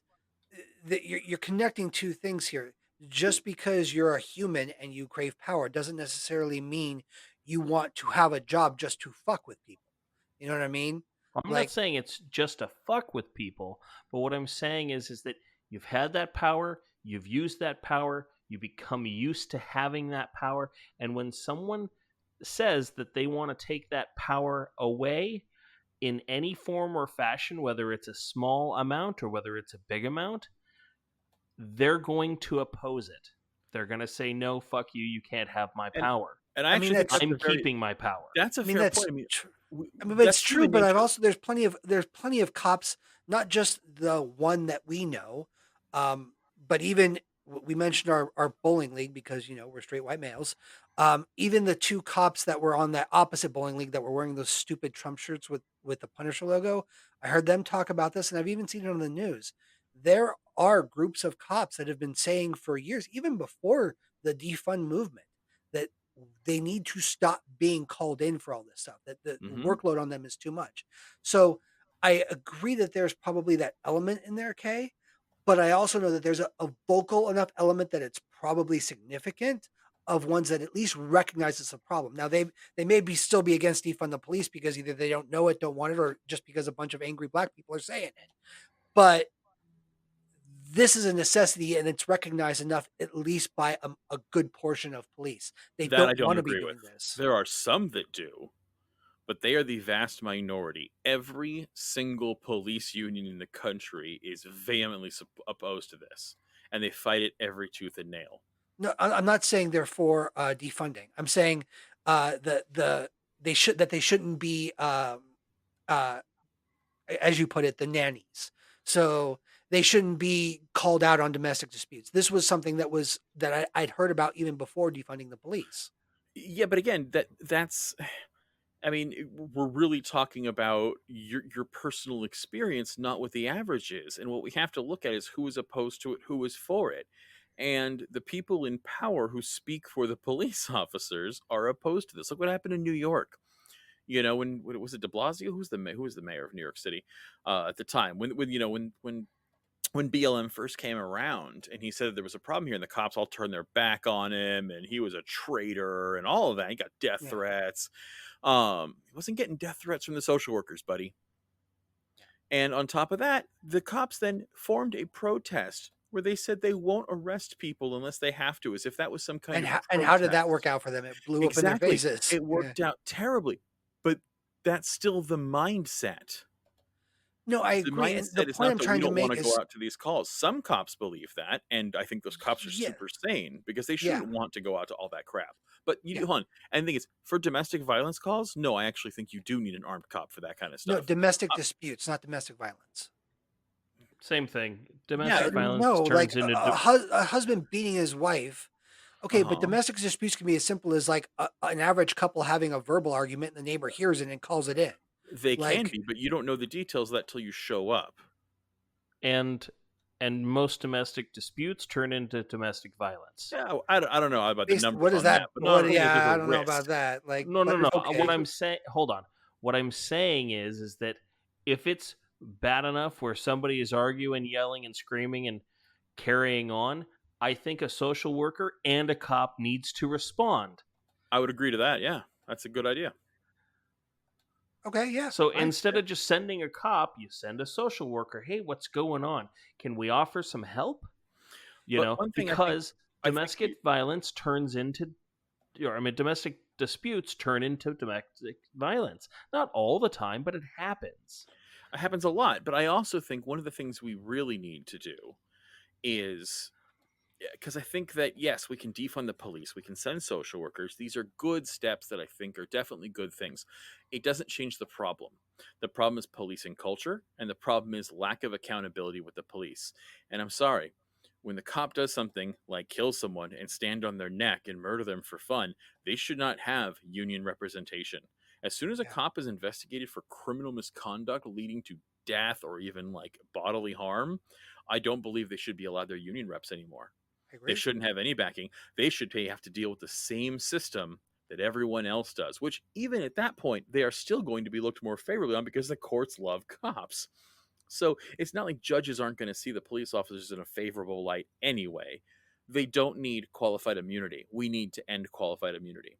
you're connecting two things here. Just because you're a human and you crave power doesn't necessarily mean you want to have a job just to fuck with people. You know what I mean? I'm not Like, saying it's just to fuck with people, but what I'm saying is that you've had that power, you've used that power, you become used to having that power, and when someone says that they want to take that power away in any form or fashion, whether it's a small amount or whether it's a big amount, they're going to oppose it. They're going to say, no, fuck you, you can't have my And power. and I I mean, actually think that's that's I'm a very keeping my power. that's a I mean, fair that's point. I mean, tr w I mean, but it's that's true, human but I've nature. also there's plenty of cops, not just the one that we know, but even we mentioned our bowling league because we're straight white males. Even the two cops that were on that opposite bowling league that were wearing those stupid Trump shirts with the Punisher logo, I heard them talk about this, and I've even seen it on the news. There are groups of cops that have been saying for years, even before the defund movement, that they need to stop being called in for all this stuff, that the Hmm. workload on them is too much. So I agree that there's probably that element in there, Kay, but I also know that there's a vocal enough element that it's probably significant, of ones that at least recognize it's a problem. Now they may be still be against defund the police because either they don't know it, don't want it, or just because a bunch of angry black people are saying it. But this is a necessity, and it's recognized enough, at least by a good portion of police. They That I don't don't want to be agree with. doing this. There are some that do, but they are the vast minority. Every single police union in the country is vehemently opposed to this, and they fight it every tooth and nail. No, I'm not saying they're for defunding. I'm saying they shouldn't be uh, as you put it, the nannies. So they shouldn't be called out on domestic disputes. This was something that I'd heard about even before defunding the police. Yeah, but again, that's I mean, we're really talking about your personal experience, not what the average is. And what we have to look at is who is opposed to it, who is for it. And the people in power who speak for the police officers are opposed to this. Look what happened in New York. You know, when was it De Blasio? Who was the mayor of New York City at the time? When you know when BLM first came around and he said there was a problem here and the cops all turned their back on him and he was a traitor and all of that. He got death Yeah, threats. He wasn't getting death threats from the social workers, buddy. yeah. And on top of that, the cops then formed a protest where they said they won't arrest people unless they have to, as if that was some kind of And how did that work protest. out for them? It blew up in their Exactly. faces. It Yeah. worked out terribly. But that's still the mindset. No, I The agree. And the mindset is point not I'm that we trying to don't make wanna go is, out to these calls. Some cops believe that, and I think those cops are yeah, super sane because they yeah, shouldn't want to go out to all that crap. But yeah. you hold on, and the thing is, for domestic violence calls, no, I actually think you do need an armed cop for that kinda No, stuff. domestic Uh, disputes, not domestic violence. Same thing. yeah, Domestic violence No, like turns into a husband beating his wife. Okay, but uh-huh. domestic disputes can be as simple as like an average couple having a verbal argument, and the neighbor hears it and calls it in. They can Like, be, but you don't know the details of that till you show up. and most domestic disputes turn into domestic violence. Yeah, I don't know about the based, numbers what is on that? that, but No, What? no, there's Yeah, a I don't know about risk. that. Like, no, but no, no. What okay, I'm saying, hold on. What I'm saying is that if it's bad enough where somebody is arguing, yelling, and screaming and carrying on, I think a social worker and a cop needs to respond. I would agree to that, yeah. That's a good idea. okay, yeah, So fine. instead of just sending a cop, you send a social worker. Hey, what's going on? Can we offer some help? You But know, one thing because I think domestic violence turns into, or I mean, domestic disputes turn into domestic violence. Not all the time, but it happens. it happens a lot, but I also think one of the things we really need to do is because I think that yes, we can defund the police, we can send social workers. These are good steps that I think are definitely good things. It doesn't change the problem. The problem is policing culture, and the problem is lack of accountability with the police. And I'm sorry, when the cop does something like kill someone and stand on their neck and murder them for fun, they should not have union representation. As soon as a Yeah, cop is investigated for criminal misconduct leading to death or even like bodily harm, I don't believe they should be allowed their union reps anymore. I They agree. shouldn't have any backing. They should have to deal with the same system that everyone else does, which even at that point, they are still going to be looked more favorably on because the courts love cops. So it's not like judges aren't going to see the police officers in a favorable light anyway. They don't need qualified immunity. We need to end qualified immunity.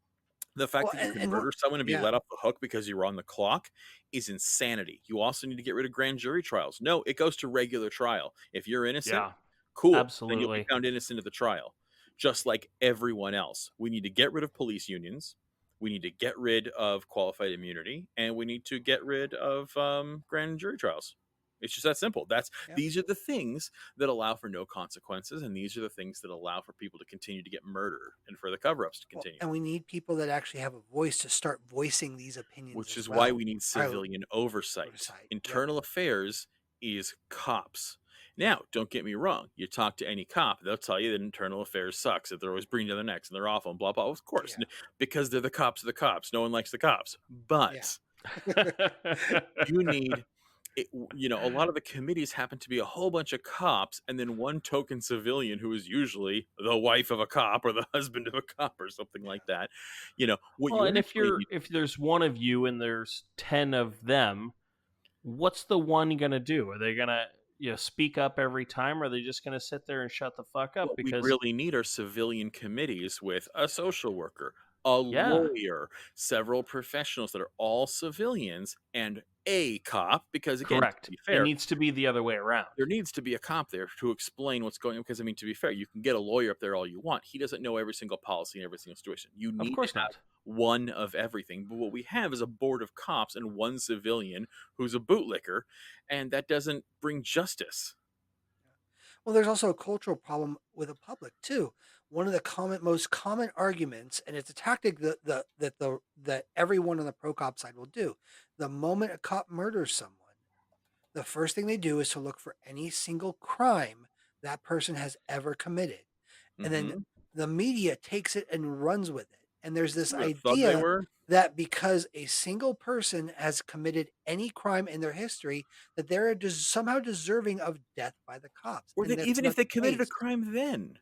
The fact Well, that you can and murder someone and be yeah, let off the hook because you were on the clock is insanity. You also need to get rid of grand jury trials. No, it goes to regular trial. If you're innocent, Yeah, cool. Then you'll be absolutely. found innocent at the trial, just like everyone else. We need to get rid of police unions. We need to get rid of qualified immunity, and we need to get rid of grand jury trials. It's just that simple. yeah. These are the things that allow for no consequences, and these are the things that allow for people to continue to get murdered and for the cover-ups to Well, continue. and we need people that actually have a voice to start voicing these opinions Which as is why well. we need I civilian oversight. oversight. Yep. Internal affairs is cops. Yeah. Now, don't get me wrong. You talk to any cop, they'll tell you that internal affairs sucks, that they're always breathing down their necks and they're awful and blah blah. Of course, Yeah. because they're the cops of the cops. No one likes the cops. Yeah. But you need a lot of the committees happen to be a whole bunch of cops and then one token civilian who is usually the wife of a cop or the husband of a cop or something Yeah. like that. What Well, you and actually need. if there's one of you and there's 10 of them, what's the one going to do? Are they going to, speak up every time, or are they just going to sit there and shut the fuck up? What we Because really need are civilian committees with a social worker, a yeah, lawyer, several professionals that are all civilians, and a cop. Because again, to correct. be It fair, needs to be the other way around. there needs to be a cop there to explain what's going on. Because I mean, to be fair, you can get a lawyer up there all you want. He doesn't know every single policy and every single situation. You Of need to course have not. one of everything. But what we have is a board of cops and one civilian who's a bootlicker, and that doesn't bring justice. Well, there's also a cultural problem with the public too. One of the most common arguments, and it's a tactic that everyone on the pro cop side will do. The moment a cop murders someone, the first thing they do is to look for any single crime that person has ever committed. And then Hmm. the media takes it and runs with it. And there's this See what a thug they idea were? that because a single person has committed any crime in their history, that they're somehow deserving of death by the cops, Or and that that's even if not they the committed a case. crime then.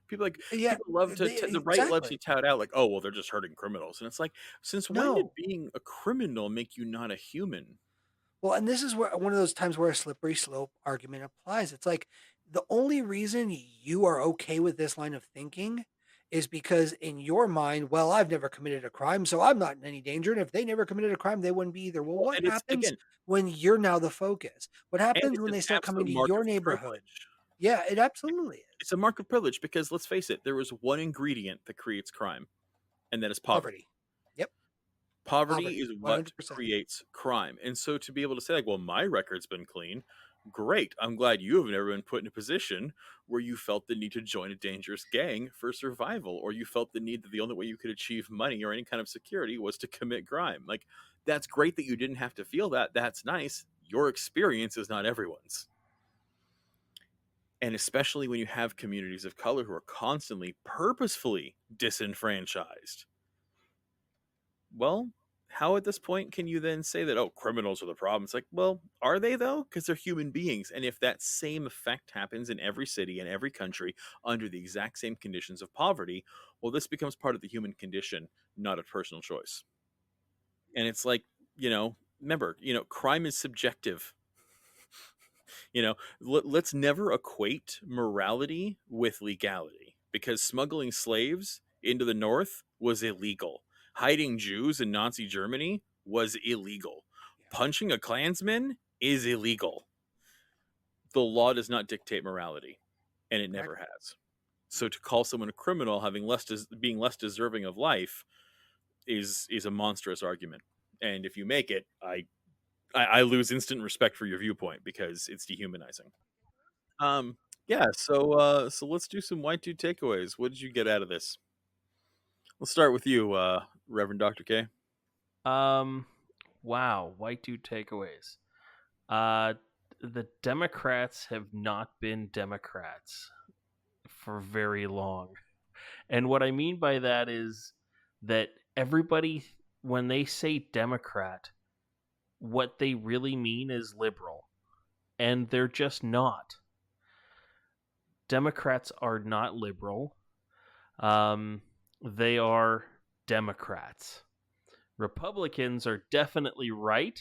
Yeah, People love the right loves to exactly. tout out like, "Oh, well, they're just hurting criminals." And it's like, since when did No. being a criminal make you not a human? Well, and this is where one of those times where a slippery slope argument applies. It's like the only reason you are okay with this line of thinking is because in your mind, well, I've never committed a crime, so I'm not in any danger. And if they never committed a crime, they wouldn't be either. Well, Well, what and it's happens again, when you're now the focus? What and happens it's when an they start coming absolute to mark your of neighborhood? privilege. Yeah, it absolutely is. It's a mark of privilege because let's face it, there is one ingredient that creates crime, and that is poverty. Poverty. Yep. Poverty Poverty. is what 100%. creates crime. And so to be able to say, like, well, my record's been clean, great. I'm glad you have never been put in a position where you felt the need to join a dangerous gang for survival, or you felt the need that the only way you could achieve money or any kind of security was to commit crime. Like, that's great that you didn't have to feel that. That's nice. Your experience is not everyone's. And especially when you have communities of color who are constantly, purposefully disenfranchised. Well, how at this point can you then say that, oh, criminals are the problem? It's like, well, are they though? Because they're human beings. And if that same effect happens in every city and every country under the exact same conditions of poverty, well, this becomes part of the human condition, not a personal choice. And it's like, remember, crime is subjective. Let's never equate morality with legality because smuggling slaves into the North was illegal. Hiding Jews in Nazi Germany was illegal. Yeah. Punching a Klansman is illegal. The law does not dictate morality, and it never Correct. has. So to call someone a criminal having being less deserving of life is a monstrous argument. And if you make it, I lose instant respect for your viewpoint because it's dehumanizing. Um, yeah, so let's do some white dude takeaways. What did you get out of this? Let's start with you, Reverend Dr. K. Um, wow, white dude takeaways. Uh, the Democrats have not been Democrats for very long. And what I mean by that is that everybody, when they say Democrat, what they really mean is liberal. And they're just not. Democrats are not liberal. They are Democrats. Republicans are definitely right,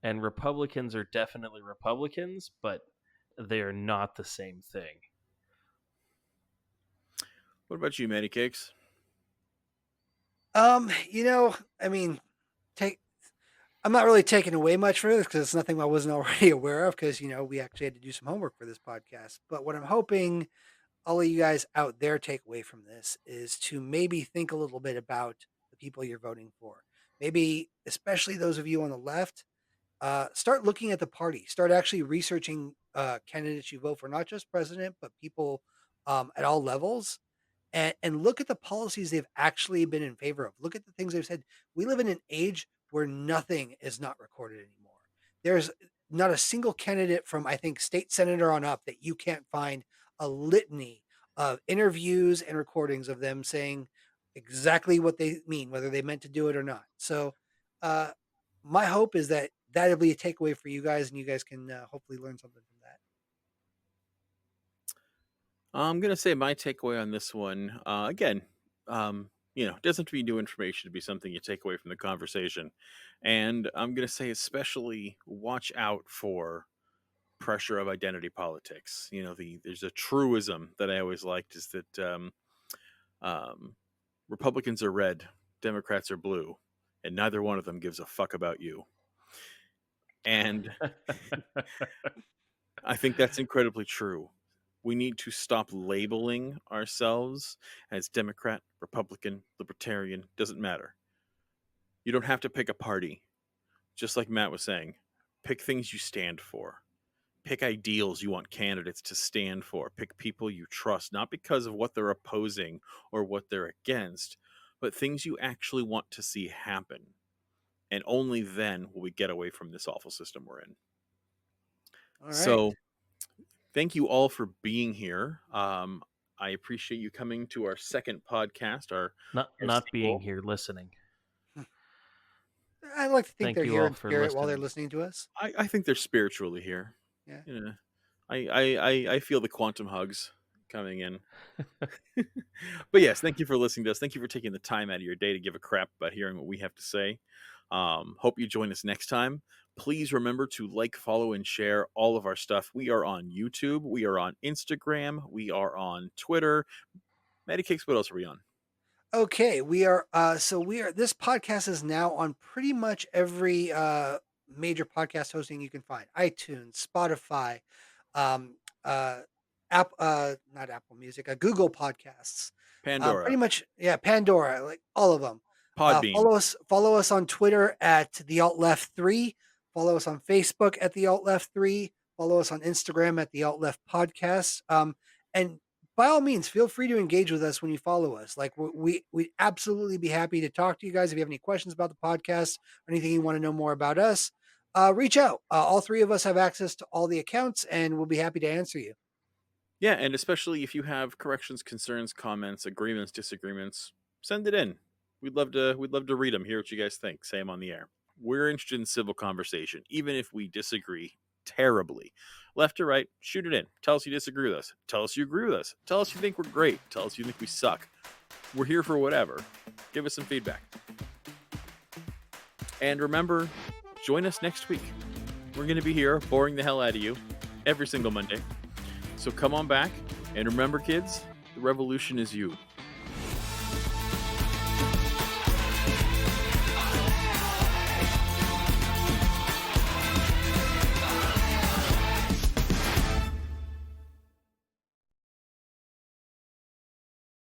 and Republicans are definitely Republicans, but they are not the same thing. What about you, Matty Cakes? I mean, take I'm not really taking away much for this because it's nothing I wasn't already aware of because, we actually had to do some homework for this podcast. But what I'm hoping all of you guys out there take away from this is to maybe think a little bit about the people you're voting for. Maybe, especially those of you on the left, start looking at the party. Start actually researching candidates you vote for, not just president, but people at all levels and look at the policies they've actually been in favor of. Look at the things they've said. We live in an age where nothing is not recorded anymore. There's not a single candidate from, I think, state senator on up that you can't find a litany of interviews and recordings of them saying exactly what they mean, whether they meant to do it or not. So, uh, my hope is that that'll be a takeaway for you guys, and you guys can hopefully learn something from that. I'm gonna say my takeaway on this one. Again, it doesn't have to be new information to be something you take away from the conversation. And I'm gonna say especially watch out for pressure of identity politics. There's a truism that I always liked is that um, Republicans are red, Democrats are blue, and neither one of them gives a fuck about you. And I think that's incredibly true. We need to stop labeling ourselves as Democrat, Republican, Libertarian, doesn't matter. You don't have to pick a party. Just like Matt was saying, pick things you stand for. Pick ideals you want candidates to stand for. Pick people you trust, not because of what they're opposing or what they're against, but things you actually want to see happen. And only then will we get away from this awful system we're in. All right. So, thank you all for being here. I appreciate you coming to our second podcast, our Not being sequel. here listening. I like to think Thank they're you here all in for spirit while they're listening. listening to us. I think they're spiritually here. Yeah. Yeah. I feel the quantum hugs coming in. But yes, thank you for listening to us. Thank you for taking the time out of your day to give a crap about hearing what we have to say. Hope you join us next time. Please remember to like, follow, and share all of our stuff. We are on YouTube. We are on Instagram. We are on Twitter. Maddie Cakes, what else are we on? Okay, we are this podcast is now on pretty much every major podcast hosting you can find. iTunes, Spotify, um not Apple Music, Google Podcasts. Pandora, Pretty much, yeah, Pandora, like all of them. Podbean, Follow us on Twitter at the Alt Left 3. Follow us on Facebook at the Alt Left 3. Follow us on Instagram at the Alt Left Podcast. And by all means, feel free to engage with us when you follow us. Like we'd absolutely be happy to talk to you guys. If you have any questions about the podcast or anything you want to know more about us, reach out. All three of us have access to all the accounts, and we'll be happy to answer you. Yeah, and especially if you have corrections, concerns, comments, agreements, disagreements, send it in. We'd love to read them, hear what you guys think, say them on the air. We're interested in civil conversation, even if we disagree terribly. Left or right, shoot it in. Tell us you disagree with us. Tell us you agree with us. Tell us you think we're great. Tell us you think we suck. We're here for whatever. Give us some feedback. And remember, join us next week. We're going to be here boring the hell out of you every single Monday. So come on back, and remember, kids, the revolution is you.